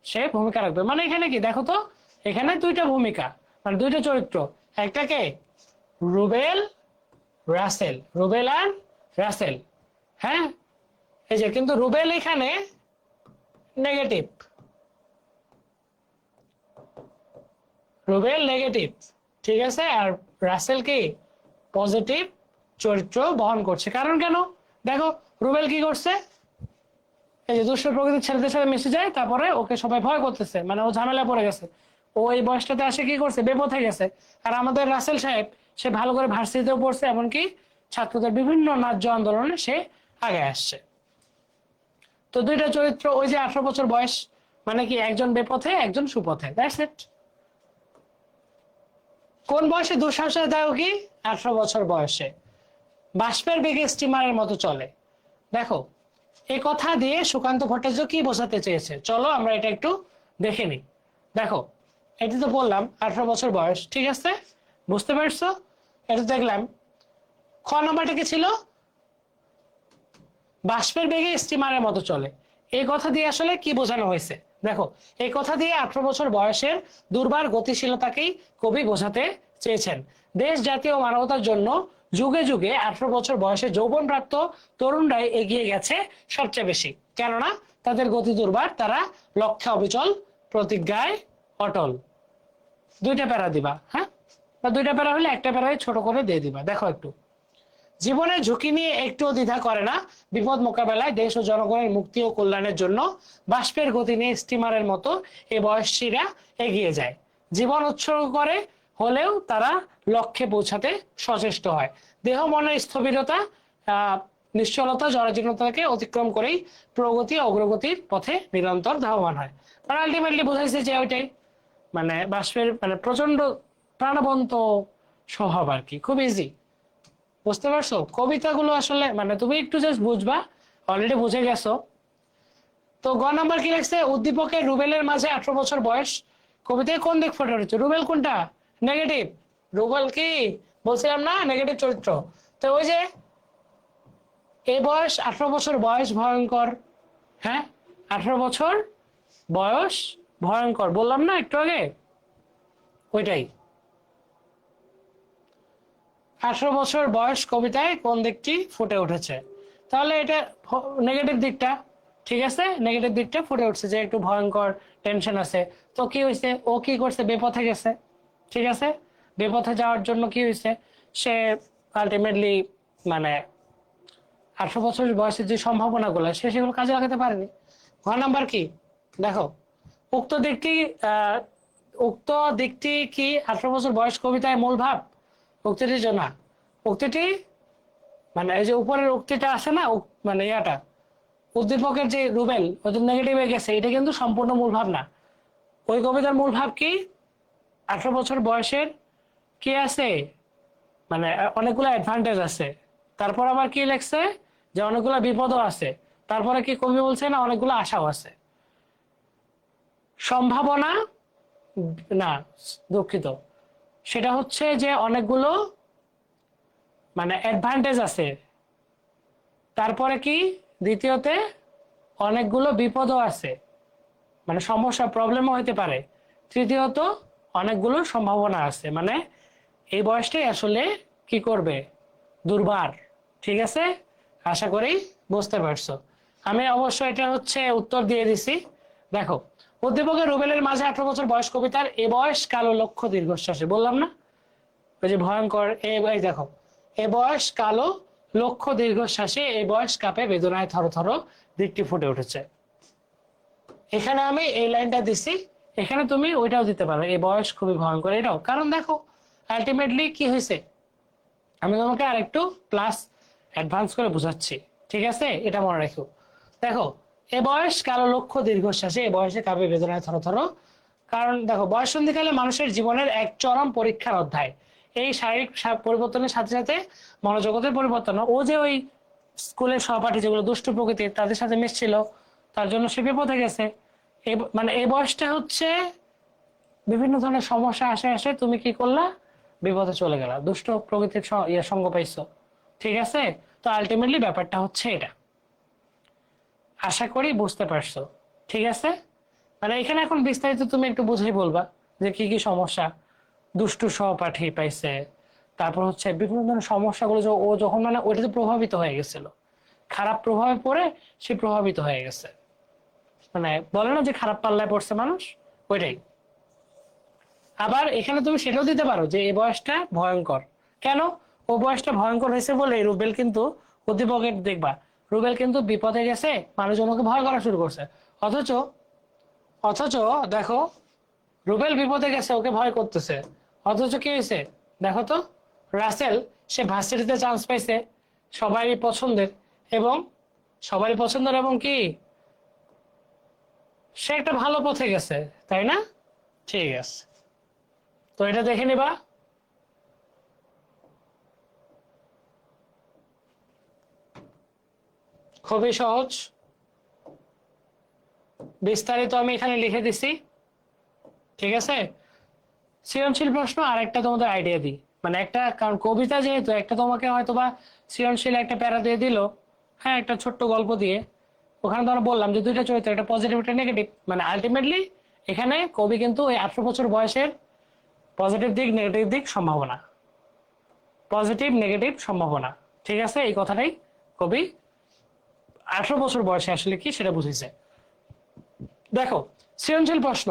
সে ভূমিকা রাখবে। মানে এখানে কি দেখো তো, এখানে দুইটা ভূমিকা, মানে দুইটা চরিত্র, একটাকে রুবেল রাসেল, রুবেল আর রাসেল, হ্যাঁ, এই যে, কিন্তু রুবেল এখানে নেগেটিভ, রুবেল নেগেটিভ, ঠিক আছে, আর রাসেল কি পজিটিভ চরিত্র বহন করছে। কারণ কেন, দেখো, রুবেল কি করছে, এই যে দুষ্ট প্রকৃতির ছেলেদের সাথে মিশে যায়, তারপরে ওকে সবাই ভয় করতেছে, মানে ও ঝামেলা পড়ে গেছে, ও এই বয়সটাতে আসে কি করছে, বেপথে গেছে। আর আমাদের রাসেল সাহেব, সে ভালো করে ভার্সিটিতেও পড়ছে, এমনকি ছাত্রদের বিভিন্ন ন্যায্য আন্দোলনে সে আগে আসছে। তো দুইটা চরিত্র, ওই যে 18 বছর বয়স, মানে কি একজন বেপথে একজন সুপথে, দ্যাটস ইট। কোন বয়সে দুঃসাহসের দাও কি, 18 বছর বয়সে, বাষ্পের বেগে স্টিমারের মতো চলে। দেখো, এই কথা দিয়ে সুকান্ত ভট্টাচার্য কি বোঝাতে চেয়েছে, চলো আমরা এটা একটু দেখে নিই। দেখো, এটি তো বললাম 18 বছর বয়স, ঠিক আছে, বুঝতে পারছো, এটা দেখলাম। খ নাম্বারটা কি ছিল, বাষ্পের বেগে স্টিমারের মতো চলে, এই কথা দিয়ে আসলে কি বোঝানো হয়েছে। দেখো, এই কথা দিয়ে 18 বছর বয়সের দুর্বার গতিশীলতাকেই কবি বোঝাতে চেয়েছেন। দেশ জাতি ও মানবতার জন্য যুগে যুগে 18 বছর বয়সে যৌবন প্রাপ্ত তরুণরাই এগিয়ে গেছে সবচেয়ে বেশি, কেননা তাদের গতি দুর্বার, তারা লক্ষ্যে অবিচল, প্রতিজ্ঞায় অটল। দুইটা প্যারা দিবা, হ্যাঁ, বা দুইটা প্যারা হলে একটা প্যারায় ছোট করে দিয়ে দিবা। দেখো, একটু জীবনের ঝুঁকি নিয়ে একটুও দ্বিধা করে না, বিপদ মোকাবেলায় দেশ ও জনগণের মুক্তি ও কল্যাণের জন্য বাষ্পের গতি নিয়ে স্টিমারের মতো এই বয়সীরা এগিয়ে যায়, জীবন উৎসর্গ করে হলেও তারা লক্ষ্যে পৌঁছাতে সচেষ্ট হয়। দেহ মনের স্থবিরতা, নিশ্চলতা, জরাজীর্ণতাকে অতিক্রম করেই প্রগতি অগ্রগতির পথে নিরন্তর ধাবমান হয়। মানে আলটিমেটলি বোঝাইছে যে ওইটাই, মানে বাষ্পের মানে প্রচন্ড প্রাণবন্ত স্বভাব আর কি, খুব ইজি। বুঝতে পারছো, কবিতাগুলো আসলে মানে তুমি একটু জাস্ট বুঝবা, অলরেডি বুঝে গেছো। তো গ নাম্বার কি লিখছে, উদ্দীপকের রুবেলের মাঝে 18 বছর বয়স, কবিতায় কোন দিক ফুটে উঠেছে, রুবেল কোনটা, নেগেটিভ, রুবেল কি বলছিলাম না, নেগেটিভ চরিত্র। তো ওই যে এই বয়স 18 বছর বয়স ভয়ঙ্কর, হ্যাঁ, 18 বছর বয়স ভয়ঙ্কর বললাম না একটু আগে, ওইটাই। 18 বছর বয়স কবিতায় কোন দিকটি ফুটে উঠেছে? তাহলে এটা নেগেটিভ দিকটা, ঠিক আছে, নেগেটিভ দিকটা ফুটে উঠছে যে একটু ভয়ঙ্কর টেনশন আছে। তো কি হয়েছে, ও কি করছে, বেপথে গেছে, ঠিক আছে, বেপথে যাওয়ার জন্য কি হয়েছে, সে আলটিমেটলি মানে 18 বছর বয়সের যে সম্ভাবনাগুলো সে সেগুলো কাজে লাগাতে পারেনি। ঘ নাম্বার কি, দেখো, উক্ত দিকটি আহ উক্ত দিকটি কি 18 বছর বয়স কবিতায় মূল ভাব? উক্তিটি না, উক্তিটি মানে এই যে উপরের উক্তিটা আছে না, মানে ইয়াটা উদ্দীপকের যে রুবেল ওদের নেগেটিভে গেছে, এটা কিন্তু সম্পূর্ণ মূল ভাব না। ওই কবিতার মূল ভাব কি, 18 বছর বয়সের কি আছে, মানে অনেকগুলো অ্যাডভান্টেজ আছে, তারপর আবার কি লেখছে যে অনেকগুলো বিপদও আছে, তারপরে কি কবি বলছে না অনেকগুলো আশাও আছে। সম্ভাবনা না, দুঃখিত, সেটা হচ্ছে যে অনেকগুলো মানে অ্যাডভান্টেজ আছে, তারপরে কি দ্বিতীয়তে অনেকগুলো বিপদও আছে, মানে সমস্যা প্রবলেমও হতে পারে, তৃতীয়ত অনেকগুলো সম্ভাবনা আছে, মানে এই বয়সটাই আসলে কি করবে, দুর্বার, ঠিক আছে, আশা করি বুঝতে পারছো। আমি অবশ্য এটা হচ্ছে উত্তর দিয়ে দিছি। দেখো, উদ্দীপকের রুবেলের মাঝে 18 বছর বয়স কবিতার এ বয়স কালো লক্ষ্য দীর্ঘশ্বাসে, বললাম না ওই যে ভয়ঙ্কর, এই দেখো, এ বয়স কালো লক্ষ্য দীর্ঘশ্বাসে, এই বয়স কাঁপে বেদনায় থর থর দিকটি ফুটে উঠেছে। এখানে আমি এই লাইনটা দিছি, এখানে তুমি ওইটাও দিতে পারো, এই বয়স খুবই ভয়ঙ্কর, এটাও, কারণ দেখো আলটিমেটলি কি হয়েছে, আমি তোমাকে আরেকটু প্লাস অ্যাডভান্স করে বুঝাচ্ছি, ঠিক আছে, এটা মনে রাখো। দেখো, এ বয়স কালো লক্ষ্য দীর্ঘশ্বাসে, এ বয়সে কাঁপে বেদনায় থর থর, কারণ দেখো বয়ঃসন্ধিকালে মানুষের জীবনের এক চরম পরীক্ষার অধ্যায়। এই শারীরিক পরিবর্তনের সাথে সাথে মনোজগতের পরিবর্তন, ও যে ওই স্কুলের সহপাঠী যেগুলো দুষ্ট প্রকৃতির তাদের সাথে মিশছিল, তার জন্য সে বিপদে গেছে। মানে এই বয়সটা হচ্ছে বিভিন্ন ধরনের সমস্যা আসে আসে, তুমি কি করলা, বিপদে চলে গেলা, দুষ্ট প্রকৃতির সঙ্গ পাইছো, ঠিক আছে। তো আলটিমেটলি ব্যাপারটা হচ্ছে এটা, আশা করি বুঝতে পারছো, ঠিক আছে। মানে এখানে এখন বিস্তারিত তুমি একটু বুঝেই বলবা যে কি কি সমস্যা, দুষ্টু সহপাঠী পাইছে, তারপর হচ্ছে বিভিন্ন ধরনের সমস্যাগুলো ও যখন মানে ওইটাতে প্রভাবিত হয়ে গেছিল, খারাপ প্রভাবে পড়ে সে প্রভাবিত হয়ে গেছে, মানে বলে না যে খারাপ পাল্লায় পড়ছে মানুষ, ওইটাই। আবার এখানে তুমি সেটাও দিতে পারো যে এই বয়সটা ভয়ঙ্কর, কেন, ও বয়সটা ভয়ঙ্কর হয়েছে বলে রুবেল কিন্তু উদ্দীপকের দেখবা, রুবেল কিন্তু বিপদে গেছে, মানুষজন ওকে ভয় করা শুরু করছে, অথচ অথচ দেখো রুবেল বিপদে গেছে, ওকে ভয় করতেছে, অথচ কি হয়েছে দেখো তো, রাসেল সে ভার্সিটিতে চান্স পাইছে, সবারই পছন্দের, এবং সবারই পছন্দের, এবং কি সে একটা ভালো পথে গেছে, তাই না? ঠিক আছে, তো এটা দেখে নিবা। খুবই সহজ, বিস্তারিত আমি এখানে লিখে দিছি, ঠিক আছে। সৃজনশীল প্রশ্ন আর একটা তোমাদের আইডিয়া দিই, মানে একটা, কারণ কবিতা যেহেতু একটা তোমাকে হয়তো বা সৃজনশীল একটা প্যারা দিয়ে দিল, হ্যাঁ, একটা ছোট্ট গল্প দিয়ে, ওখানে ধরো বললাম যে দুইটা চরিত্র, একটা পজিটিভ একটা নেগেটিভ, মানে আলটিমেটলি এখানে কবি কিন্তু ওই 18 বছর বয়সের পজিটিভ দিক নেগেটিভ দিক সম্ভাবনা, পজিটিভ নেগেটিভ সম্ভাবনা, ঠিক আছে, এই কথাটাই কবি 18 বছর বয়সে আসলে কি সেটা বুঝেছে। দেখো, সৃজনশীল প্রশ্ন,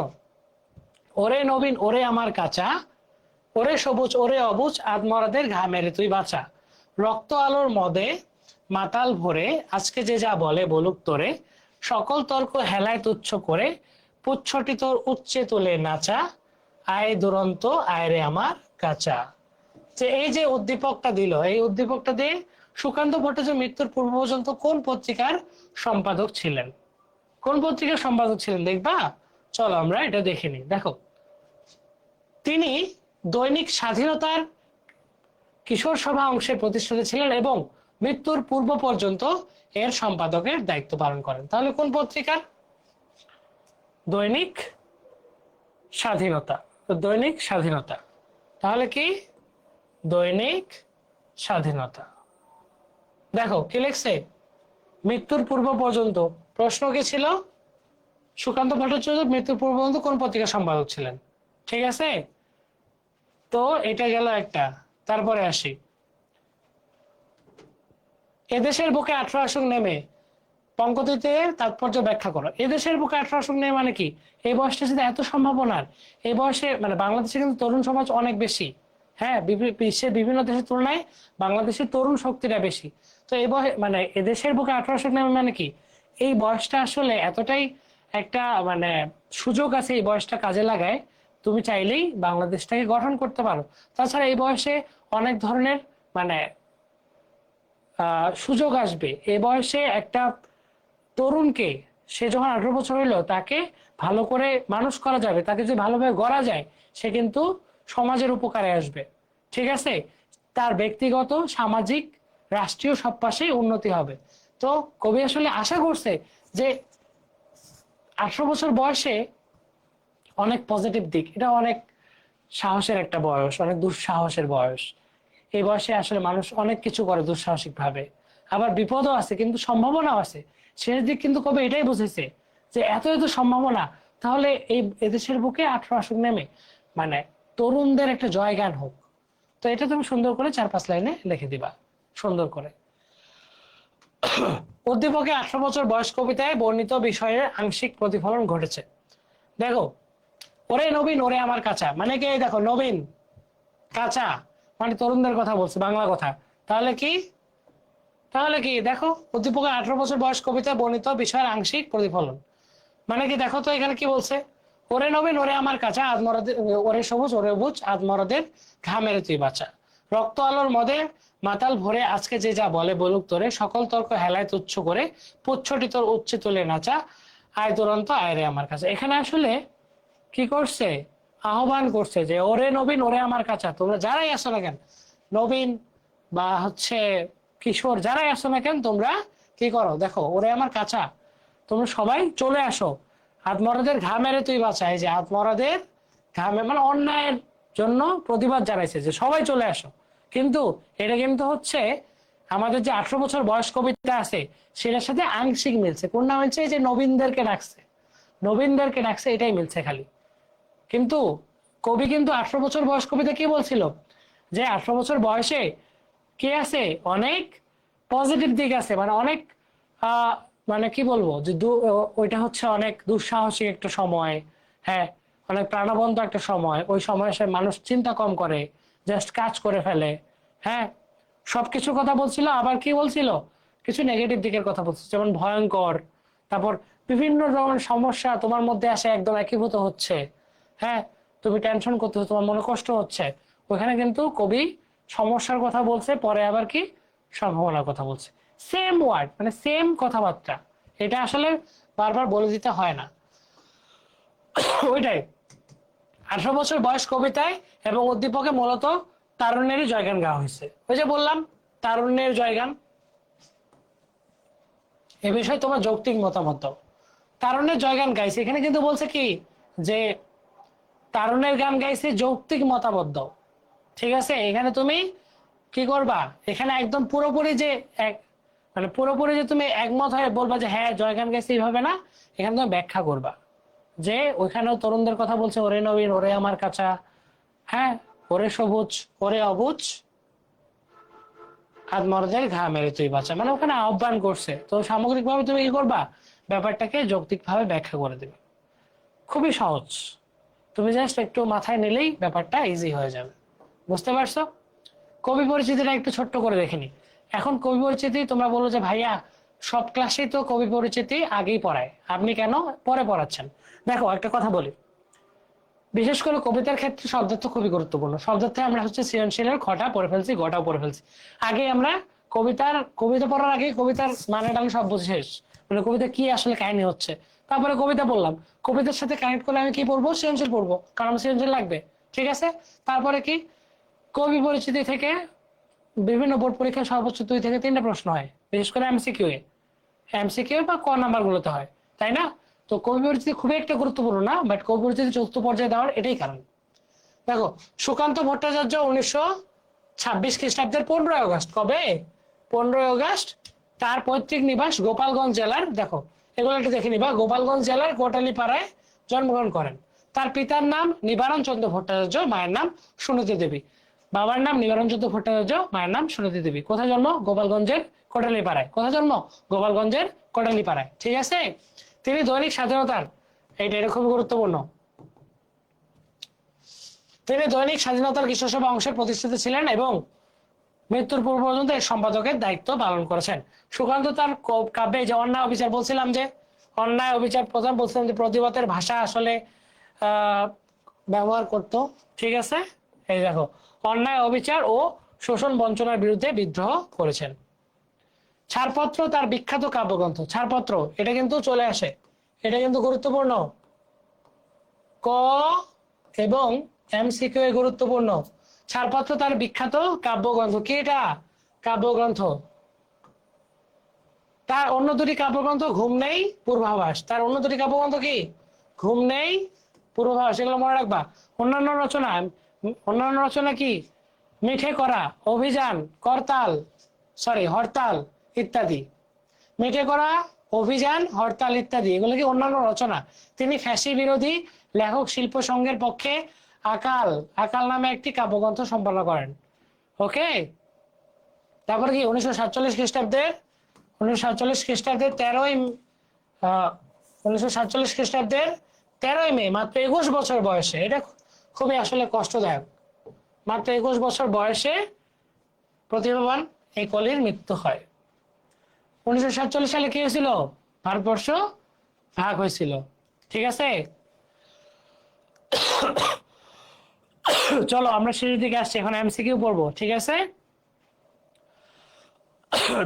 ওরে নবীন ওরে আমার কাঁচা, ওরে সবুজ ওরে অবুজ আদমরাদের ঘা মেরে তুই বাঁচা, রক্ত আলোর মদে মাতাল ভরে আজকে যে যা বলে বলুক তোরে, সকল তর্ক হেলায় তুচ্ছ করে পুচ্ছটি তোর উচ্চে তোলে নাচা, আয় দুরন্ত আয় রে আমার কাঁচা। যে এই যে উদ্দীপকটা দিল, এই উদ্দীপকটা দিয়ে সুকান্ত ভট্টাচার্য মৃত্যুর পূর্ব পর্যন্ত কোন পত্রিকার সম্পাদক ছিলেন, কোন পত্রিকার সম্পাদক ছিলেন দেখবা, চলো আমরা এটা দেখে নিই। দেখো, তিনি দৈনিক স্বাধীনতার কিশোর সভা অংশের প্রতিষ্ঠাতা ছিলেন এবং মৃত্যুর পূর্ব পর্যন্ত এর সম্পাদকের দায়িত্ব পালন করেন। তাহলে কোন পত্রিকার, দৈনিক স্বাধীনতা, তো দৈনিক স্বাধীনতা, তাহলে কি দৈনিক স্বাধীনতা। দেখো কি লিখছে, মৃত্যুর পূর্ব পর্যন্ত, প্রশ্ন কি ছিল, সুকান্ত ভট্টাচার্য মৃত্যুর পূর্ব পর্যন্ত কোন পত্রিকার সম্পাদক ছিলেন, ঠিক আছে। তো এটা গেল একটা, তারপরে আসি, এদেশের বুকে 18 আসন নেমে পঙ্কতিতে তাৎপর্য ব্যাখ্যা করো। এদেশের বুকে 18 আসন নেমে মানে কি? এই বয়সটা যদি এত সম্ভাবনার, এই বয়সে মানে বাংলাদেশে কিন্তু তরুণ সমাজ অনেক বেশি। হ্যাঁ, বিশ্বের বিভিন্ন দেশের তুলনায় বাংলাদেশের তরুণ শক্তিটা বেশি। তো এই বয়স মানে এদেশের বুকে 18 আসন নেমে মানে কি? এই বয়সটা আসলে এতটাই একটা মানে সুযোগ আছে, এই বয়সটা কাজে লাগায় তুমি চাইলেই বাংলাদেশটাকে গঠন করতে পারো। তাছাড়া এই বয়সে অনেক ধরনের মানে সুযোগ আসবে। এই বয়সে একটা তরুণকে, সে যখন 18 বছর হইলো, তাকে ভালো করে মানুষ করা যাবে, তাকে যদি ভালোভাবে গড়া যায়, সে কিন্তু সমাজের উপকারে আসবে। ঠিক আছে, তার ব্যক্তিগত, সামাজিক, রাষ্ট্রীয় সব পাশেই উন্নতি হবে। তো কবি আসলে আশা করছে যে 18 বছর বয়সে অনেক পজিটিভ দিক, এটা অনেক সাহসের একটা বয়স, অনেক দুঃসাহসের বয়স। এই বয়সে আসলে মানুষ অনেক কিছু করে দুঃসাহসিক ভাবে, আবার বিপদও আছে কিন্তু সম্ভাবনাও আছে। শেষ দিক কিন্তু কবে এটাই বুঝেছে যে এত এত সম্ভাবনা, তাহলে এই এদেশের বুকে 18 আসন নেমে মানে তরুণদের একটা জয়গান হোক। তো এটা তুমি সুন্দর করে 4-5 লাইনে লিখে দিবা সুন্দর করে। উদ্দীপকে 18 বছর বয়স কবিতায় বর্ণিত বিষয়ের আংশিক প্রতিফলন ঘটেছে। দেখো, ওরে নবীন ওরে আমার কাঁচা মানে কি? দেখো, নবীন কাঁচা মানে তরুণদের কথা বলছে, বাংলা কথা। তাহলে কি? তাহলে কি দেখো, উদ্দীপকের 18 বছর বয়স কবিতায় বর্ণিত বিষয়ের আংশিক প্রতিফলন মানে কি? দেখো তো এখানে কি বলছে? ওরে নবীন ওরে আমার কাঁচা আদমরাদের, ওরে সবুজ ওরে বুঝ আদমরাদের ঘামের তুই বাঁচা, রক্ত আলোর মদে মাতাল ভরে আজকে যে যা বলে বলুক তোরে, সকল তর্ক হেলায় তুচ্ছ করে পুচ্ছটি তোর উচ্চে তুলে নাচা, আয় দুরন্ত আয় রে আমার কাছে। এখানে আসলে কি করছে? আহ্বান করছে যে ওরে নবীন ওরে আমার কাছে, তোমরা যারাই আসো না কেন, নবীন বা হচ্ছে কিশোর, যারাই আসো না কেন, তোমরা কি করো? দেখো, ওরে আমার কাছা, তোমরা সবাই চলে আসো, আত্মরাদের ঘা মেরে তুই বাঁচাই, যে আত্মরাদের ঘামে মানে অন্যায়ের জন্য প্রতিবাদ জানাইছে যে সবাই চলে আসো। কিন্তু এটা কিন্তু হচ্ছে আমাদের যে 18 বছর বয়স কবিতা আছে সেটার সাথে আংশিক মিলছে। কোন না মিলছে? যে নবীনদেরকে ডাকছে, নবীনদেরকে ডাকছে, এটাই মিলছে খালি। কিন্তু কবি কিন্তু 18 বছর বয়স কবিতা কি বলছিল? যে 18 বছর বয়সে কি আছে? অনেক পজিটিভ দিক আছে, মানে অনেক মানে কি বলবো যে ওইটা হচ্ছে অনেক দুঃসাহসিক একটা সময়। হ্যাঁ, অনেক প্রাণবন্ত একটা সময়। ওই সময় সে মানুষ চিন্তা কম করে, জাস্ট কাজ করে ফেলে। হ্যাঁ, সবকিছুর কথা বলছিল, আবার কি বলছিল? কিছু নেগেটিভ দিকের কথা বলছিল, যেমন ভয়ঙ্কর, তারপর বিভিন্ন ধরনের সমস্যা তোমার মধ্যে আসে একদম একীভূত হচ্ছে। হ্যাঁ, তুমি টেনশন করতেছো, তোমার মনে কষ্ট হচ্ছে, ওখানে কিন্তু কবি সমস্যার কথা বলছে, পরে আবার কি সম্ভাবনার কথা বলছে। সেম ওয়ার্ড মানে সেম কথাবার্তা, এটা আসলে বারবার বলে দিতে হয় না। ওইটাই 18 বছর বয়স কবিতায় এবং উদ্দীপকে মূলত তারুণ্যেরই জয়গান গাওয়া হয়েছে। ওই যে বললাম, তারুণ্যের জয়গান। এ বিষয়ে তোমার যৌক্তিক মতামত দাও। তারুণ্যের জয়গান গাইছে, এখানে কিন্তু বলছে কি যে তারুণ্যের গান গাইছে, যৌক্তিক মতামত দাও। ঠিক আছে, এখানে তুমি কি করবা? এখানে একদম পুরোপুরি যে এক মানে পুরোপুরি যে তুমি একমত হয়ে বলবা যে হ্যাঁ জয়গান গাইছে, এইভাবে না। এখানে তুমি ব্যাখ্যা করবা যে ওইখানেও তরুণদের কথা বলছে, ওরে নবীন ওরে আমার কাছা, হ্যাঁ, ওরে সবুজ ওরে অবুজ আদমরদের ঘা মেরে তুই বাঁচা, মানে ওখানে আহ্বান করছে। তো সামগ্রিকভাবে তুমি কি করবা? ব্যাপারটাকে যৌক্তিকভাবে ব্যাখ্যা করে দেবে। খুবই সহজ, তুমি জাস্ট একটু মাথায় নিলেই ব্যাপারটা ইজি হয়ে যাবে। বুঝতে পারছো? কবি পরিচিতিটা একটু ছোট্ট করে দেখিনি। এখন কবি পরিচিতি তোমরা বলো যে ভাইয়া সব ক্লাসেই তো কবি পরিচিতি আগেই পড়ায়, আপনি কেন পরে পড়াচ্ছেন? দেখো, একটা কথা বলি, বিশেষ করে কবিতার ক্ষেত্রে শব্দার্থ খুবই গুরুত্বপূর্ণ। শব্দার্থে আমরা হচ্ছে সৃজনশীলের খটা পড়ে ফেলছি, গটাও পড়ে ফেলছি। আগে আমরা কবিতা পড়ার আগে কবিতার মানেটা আমি সব বুঝে শেষ, মানে কবিতা কি আসলে কাহিনী হচ্ছে। তারপরে কবিতা পড়লাম, কবিতার সাথে কানেক্ট করলে আমি কি পড়বো? সৃজনশীল পড়বো, কারণ আমার সৃজনশীল লাগবে। ঠিক আছে, তারপরে কি কবি পরিচিতি থেকে বিভিন্ন বোর্ড পরীক্ষায় সর্বোচ্চ 2 থেকে 3টা প্রশ্ন হয়, বিশেষ করে এমসিকিউ বা ক নাম্বার গুলোতে হয়, তাই না? তো কবি পরিচিতি খুবই একটা গুরুত্বপূর্ণ না, বাট কবি পরিচিতি 4র্থ পর্যায়ে দেওয়ার এটাই কারণ। দেখো, সুকান্ত ভট্টাচার্য 1926 খ্রিস্টাব্দের 15 আগস্ট, কবে? 15 আগস্ট তার পৈতৃক নিবাস গোপালগঞ্জ জেলার, দেখো এগুলো একটু দেখে নিবা, গোপালগঞ্জ জেলার কোটালীপাড়ায় জন্মগ্রহণ করেন। তার পিতার নাম নিবারণ চন্দ্র ভট্টাচার্য, মায়ের নাম সুনীতি দেবী। বাবার নাম নিবারণ চন্দ্র ভট্টাচার্য, মায়ের নাম সুনীতি দেবী। কোথায় জন্ম? গোপালগঞ্জের কোটালীপাড়ায়। কোথায় জন্ম? গোপালগঞ্জের কোটালীপাড়ায়। ঠিক আছে। তিনি দৈনিক স্বাধীনতার, এটা খুবই গুরুত্বপূর্ণ, তিনি দৈনিক স্বাধীনতার কৃষ্ণসভা অংশের প্রতিষ্ঠাতা ছিলেন এবং মৃত্যুর পূর্ব পর্যন্ত এর সম্পাদকের দায়িত্ব পালন করেছেন। সুকান্ত তার কাব্যে যে অন্যায় অবিচার বলছিলাম, যে অন্যায় অবিচার প্রধান বলছিলাম যে প্রতিবাদের ভাষা আসলে ব্যবহার করত। ঠিক আছে, এই দেখো, অন্যায় অবিচার ও শোষণ বঞ্চনার বিরুদ্ধে বিদ্রোহ করেছেন। ছাড়পত্র তার বিখ্যাত কাব্যগ্রন্থ। ছাড়পত্র এটা কিন্তু চলে আসে, এটা কিন্তু গুরুত্বপূর্ণ, ক এবং এমসিকিউ গুরুত্বপূর্ণ। ছাড়পত্র তার বিখ্যাত কাব্যগ্রন্থ। কি এটা? কাব্যগ্রন্থ। তার অন্য দুটি কাব্যগ্রন্থ ঘুম নেই, পূর্বাভাস। তার অন্য দুটি কাব্যগ্রন্থ কি? ঘুম নেই, পূর্বাভাস। এগুলো মনে রাখবা। অন্যান্য রচনা, অন্যান্য রচনা কি? মিঠে করা, অভিযান, করতাল, হরতাল ইত্যাদি। মিঠে করা, অভিযান, হরতাল ইত্যাদি এগুলো কি অন্যান্য রচনা। তিনি ফ্যাসি বিরোধী লেখক শিল্প সংঘের পক্ষে আকাল আকাল নামে একটি কাব্যগ্রন্থ সম্পাদনা করেন। ওকে, তারপর কি 1947 খ্রিস্টাব্দের 13ই মে, মাত্র 21 বছর বয়সে, এটা খুবই আসলে কষ্টদায়ক, মাত্র 21 বছর বয়সে প্রতিভাবান এই কলির মৃত্যু হয়। 1947 সালে কি হয়েছিল? ভারতবর্ষ ভাগ হয়েছিল। ঠিক আছে, চলো আমরা শেষের দিকে আসছি, এখন এমসিকিউ পড়বো। ঠিক আছে,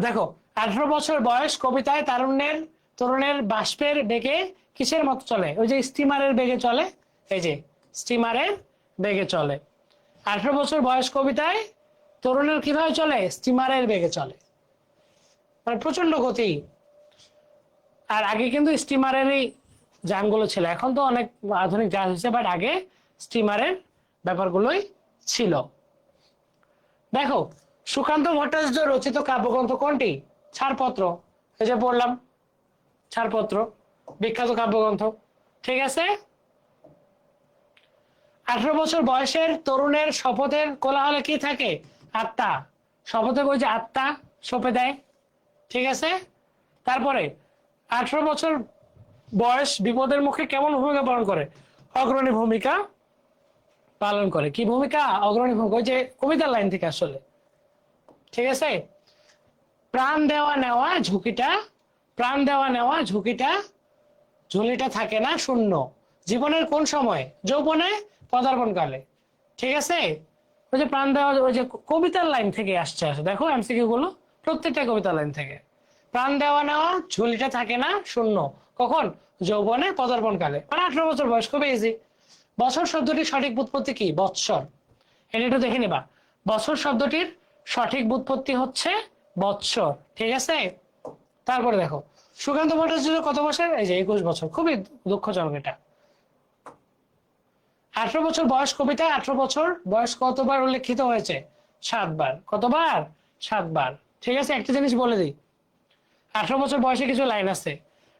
দেখো, 18 বছর বয়স কবিতায় তরুণের বাষ্পের বেগে কিসের মতো চলে? ওই যে স্টিমারের বেগে চলে, এই যে স্টিমারের বেগে চলে। 18 বছর বয়স কবিতায় তরুণের কিভাবে চলে? স্টিমারের বেগে চলে, মানে প্রচন্ড গতি। আর আগে কিন্তু স্টিমারেরই যানগুলো ছিল, এখন তো অনেক আধুনিক জাহাজ হয়েছে, বাট আগে স্টিমারের ব্যাপারগুলোই ছিল। দেখো, সুকান্ত ভট্টাচার্য রচিত কাব্যগ্রন্থ কোনটি? ছাড়পত্র। এই যে পড়লাম, ছাড়পত্র বিখ্যাত কাব্যগ্রন্থ। ঠিক আছে, 18 বছর বয়সের তরুণের শপথের কোলাহলে কি থাকে? আত্মা। শপথে ওই যে আত্মা সঁপে দেয়। ঠিক আছে, তারপরে 18 বছর বয়স বিপদের মুখে কেমন ভূমিকা পালন করে? অগ্রণী ভূমিকা পালন করে। কি ভূমিকা? অগ্রণী ভূমিকা। ওই যে কবিতার লাইন থেকে আসলে। ঠিক আছে, প্রাণ দেওয়া নেওয়া ঝুঁকিটা ঝুলিটা থাকে না শূন্য। জীবনের কোন সময়? যৌবনে, পদার্পণকালে। ঠিক আছে, ওই যে প্রাণ দেওয়া, ওই যে কবিতার লাইন থেকে আসছে। দেখো এমসিকিউ গুলো প্রত্যেকটা কবিতার লাইন থেকে। প্রাণ দেওয়া নেওয়া ঝুলিটা থাকে না শূন্য, কখন? যৌবনে, পদার্পণকালে। মানে 18 বছর বয়স, খুবই ইজি। বছর শব্দটির সঠিক ব্যুৎপত্তি কি? বৎসর। এটা একটু দেখে নিবা। বছর শব্দটির সঠিক ব্যুৎপত্তি হচ্ছে বৎসর। ঠিক আছে, তারপরে দেখো, সুকান্ত ভট্টাচার্য কত বছর? এই যে 21 বছর। খুবই দুঃখজনক এটা। 18 বছর বয়স কবিতায় 18 বছর বয়স কতবার উল্লেখিত হয়েছে? 7 বার। কতবার? 7 বার। ঠিক আছে, একটা জিনিস বলে দিই, 18 বছর বয়সে কিছু লাইন আছে,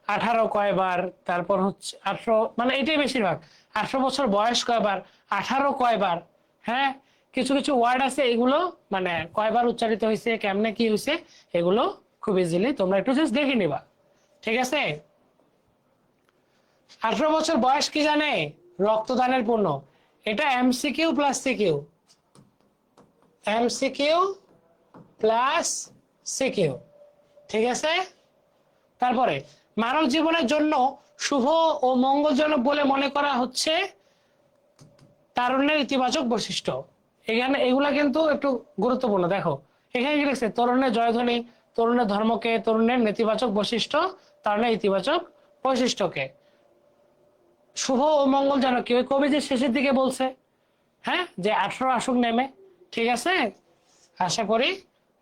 18 কয়বার, তারপর হচ্ছে 18, মানে এটাই বেশিরভাগ। 18 বছর বয়স কয়বার, 18 কয়বার, হ্যাঁ, কিছু কিছু ওয়ার্ড আছে, এগুলো মানে কয়বার উচ্চারিত হয়েছে, কেমনে কি হয়েছে, এগুলো খুব ইজিলি তোমরা একটু জাস্ট দেখে নিবা। ঠিক আছে, 18 বছর বয়স কি জানে? রক্তদানের পূর্ণ। এটা MCQ plus CQ, MCQ plus CQ. ঠিক আছে, তারপরে মানব জীবনের জন্য শুভ ও মঙ্গলজনক বলে মনে করা হচ্ছে তারুণ্যের ইতিবাচক বৈশিষ্ট্য। এখানে এগুলা কিন্তু একটু গুরুত্বপূর্ণ। দেখো এখানে কি লিখছে? তরুণের জয়ধ্বনি, তরুণের ধর্মকে, তরুণের নেতিবাচক বৈশিষ্ট্য, তারুণের ইতিবাচক বৈশিষ্ট্যকে। শুভ ও মঙ্গলজনক কি? ওই কবি যে শেষের দিকে বলছে, হ্যাঁ, যে 18 আসুক নেমে। ঠিক আছে, আশা করি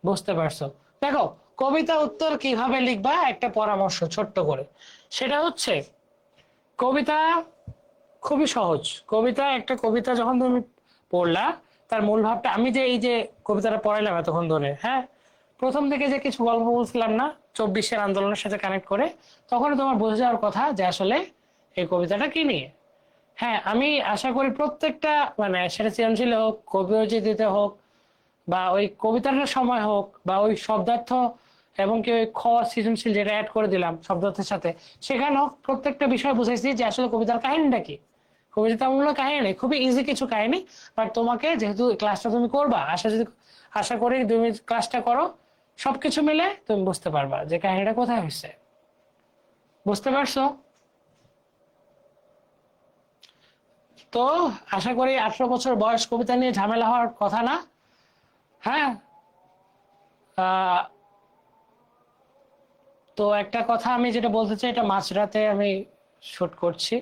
বুঝতে পারছো। দেখো, কবিতা উত্তর কিভাবে লিখবা, একটা পরামর্শ ছোট্ট করে, সেটা হচ্ছে কবিতা খুবই সহজ। একটা কবিতা যখন তুমি পড়লা, তার মূল ভাবটা, আমি যে এই যে কবিতাটা পড়াইলাম এতক্ষণ ধরে, হ্যাঁ, প্রথম থেকে যে কিছু গল্প বলছিলাম না 24-এর আন্দোলনের সাথে কানেক্ট করে, তখন তোমার বুঝে যাওয়ার কথা যে আসলে এই কবিতাটা কি নিয়ে। হ্যাঁ, আমি আশা করি প্রত্যেকটা, মানে সেটা সৃজনশীল হোক, কবি রচিত হোক, বা ওই কবিতাটার সময় হোক, বা ওই শব্দার্থ এবং কি ওই খ সৃজনশীল যেটা অ্যাড করে দিলাম শব্দার্থের সাথে, সেখানেও প্রত্যেকটা বিষয় বুঝাইছি যে আসলে কবিতার কাহিনীটা কি। কবিতা তেমন কাহিনী নেই, খুবই ইজি কিছু কাহিনী। বাট তোমাকে যেহেতু ক্লাসটা তুমি করবা, আশা করি তুমি ক্লাসটা করো, সবকিছু মিলে তুমি বুঝতে পারবা যে কাহিনীটা কোথায় হয়েছে। বুঝতে পারছো? তো আশা করি 18 বছর বয়স কবিতা নিয়ে ঝামেলা হওয়ার কথা না। হ্যাঁ, তো একটা কথা আমি যেটা বলতে চাই, এটা মাঝরাতে আমি শুট করছি,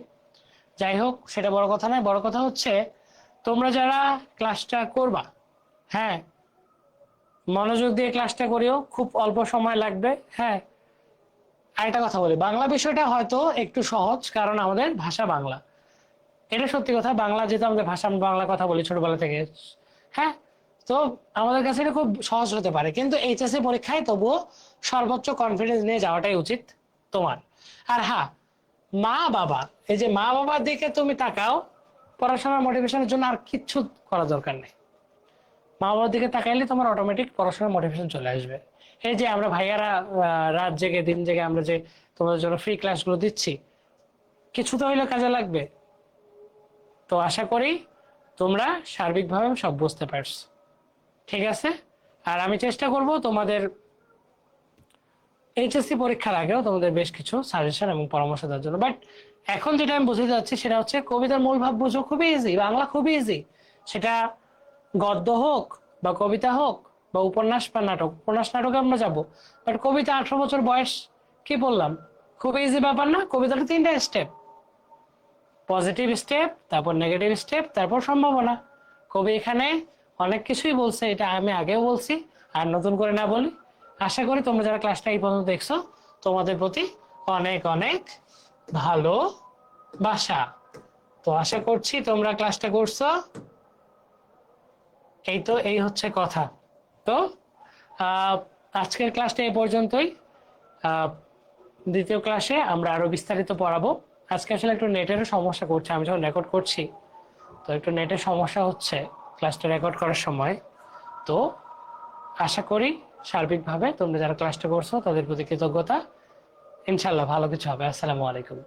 যাই হোক সেটা বড় কথা নয়। বড় কথা হচ্ছে তোমরা যারা ক্লাসটা করবা, হ্যাঁ, মনোযোগ দিয়ে ক্লাসটা করিও, খুব অল্প সময় লাগবে। হ্যাঁ, আরেকটা কথা বলি, বাংলা বিষয়টা হয়তো একটু সহজ, কারণ আমাদের ভাষা বাংলা, এটা সত্যি কথা। বাংলা যেহেতু আমাদের ভাষা, আমরা বাংলা কথা বলি ছোটবেলা থেকে, হ্যাঁ, তো আমাদের কাছে এটা খুব সহজ হতে পারে, কিন্তু এইচএসসি পরীক্ষায় তবুও সর্বোচ্চ কনফিডেন্স নিয়ে যাওয়াটাই উচিত তোমার। আর হ্যাঁ, মা বাবা, এই যে মা বাবার দিকে তুমি তাকাও, পড়াশোনার মোটিভেশনের জন্য আর কিচ্ছু করা দরকার নেই। মা বাবার দিকে তাকাইলে তোমার অটোমেটিক পড়াশোনার মোটিভেশন চলে আসবে। এই যে আমরা ভাইয়ারা রাত জেগে দিন জেগে আমরা যে তোমাদের জন্য ফ্রি ক্লাসগুলো দিচ্ছি, কিছু তো হইলে কাজে লাগবে। তো আশা করি তোমরা সার্বিকভাবে সব বুঝতে পারছো, ঠিক আছে? আর আমি চেষ্টা করব তোমাদের এইচএসসি পরীক্ষার আগেও তোমাদের বেশ কিছু সাজেশন এবং পরামর্শ দেওয়ার জন্য। বাট এখন যেটা আমি বুঝতে যাচ্ছি সেটা হচ্ছে কবিতার মূল ভাব বুঝো, খুবই ইজি, বাংলা খুবই ইজি। সেটা গদ্য হোক বা কবিতা হোক বা উপন্যাস বা নাটক, উপন্যাস নাটকে আমরা যাবো, বাট কবিতা 18 বছর বয়স, কি বললাম, খুবই ইজি ব্যাপার না? কবিতাটা 3টা স্টেপ, পজিটিভ স্টেপ, তারপর নেগেটিভ স্টেপ, তারপর সম্ভাবনা। কবি এখানে অনেক কিছুই বলছে, এটা আমি আগেও বলছি, আর নতুন করে না বলি। আশা করি তোমরা যারা ক্লাসটা এই পর্যন্ত দেখছো, তোমাদের প্রতি অনেক অনেক ভালোবাসা। তো আশা করছি তোমরা ক্লাসটা করছো। এই হচ্ছে কথা। তো আজকের ক্লাসটা এই পর্যন্তই। আহ, দ্বিতীয় ক্লাসে আমরা আরো বিস্তারিত পড়াবো। আজকে আসলে একটু নেটেরও সমস্যা করছে, আমি যখন রেকর্ড করছি তো একটু নেটের সমস্যা হচ্ছে ক্লাসটা রেকর্ড করার সময়। তো আশা করি সার্বিকভাবে তোমরা যারা ক্লাসটা করছো তাদের প্রতি কৃতজ্ঞতা। ইনশাল্লাহ ভালো কিছু হবে। আসসালামু আলাইকুম।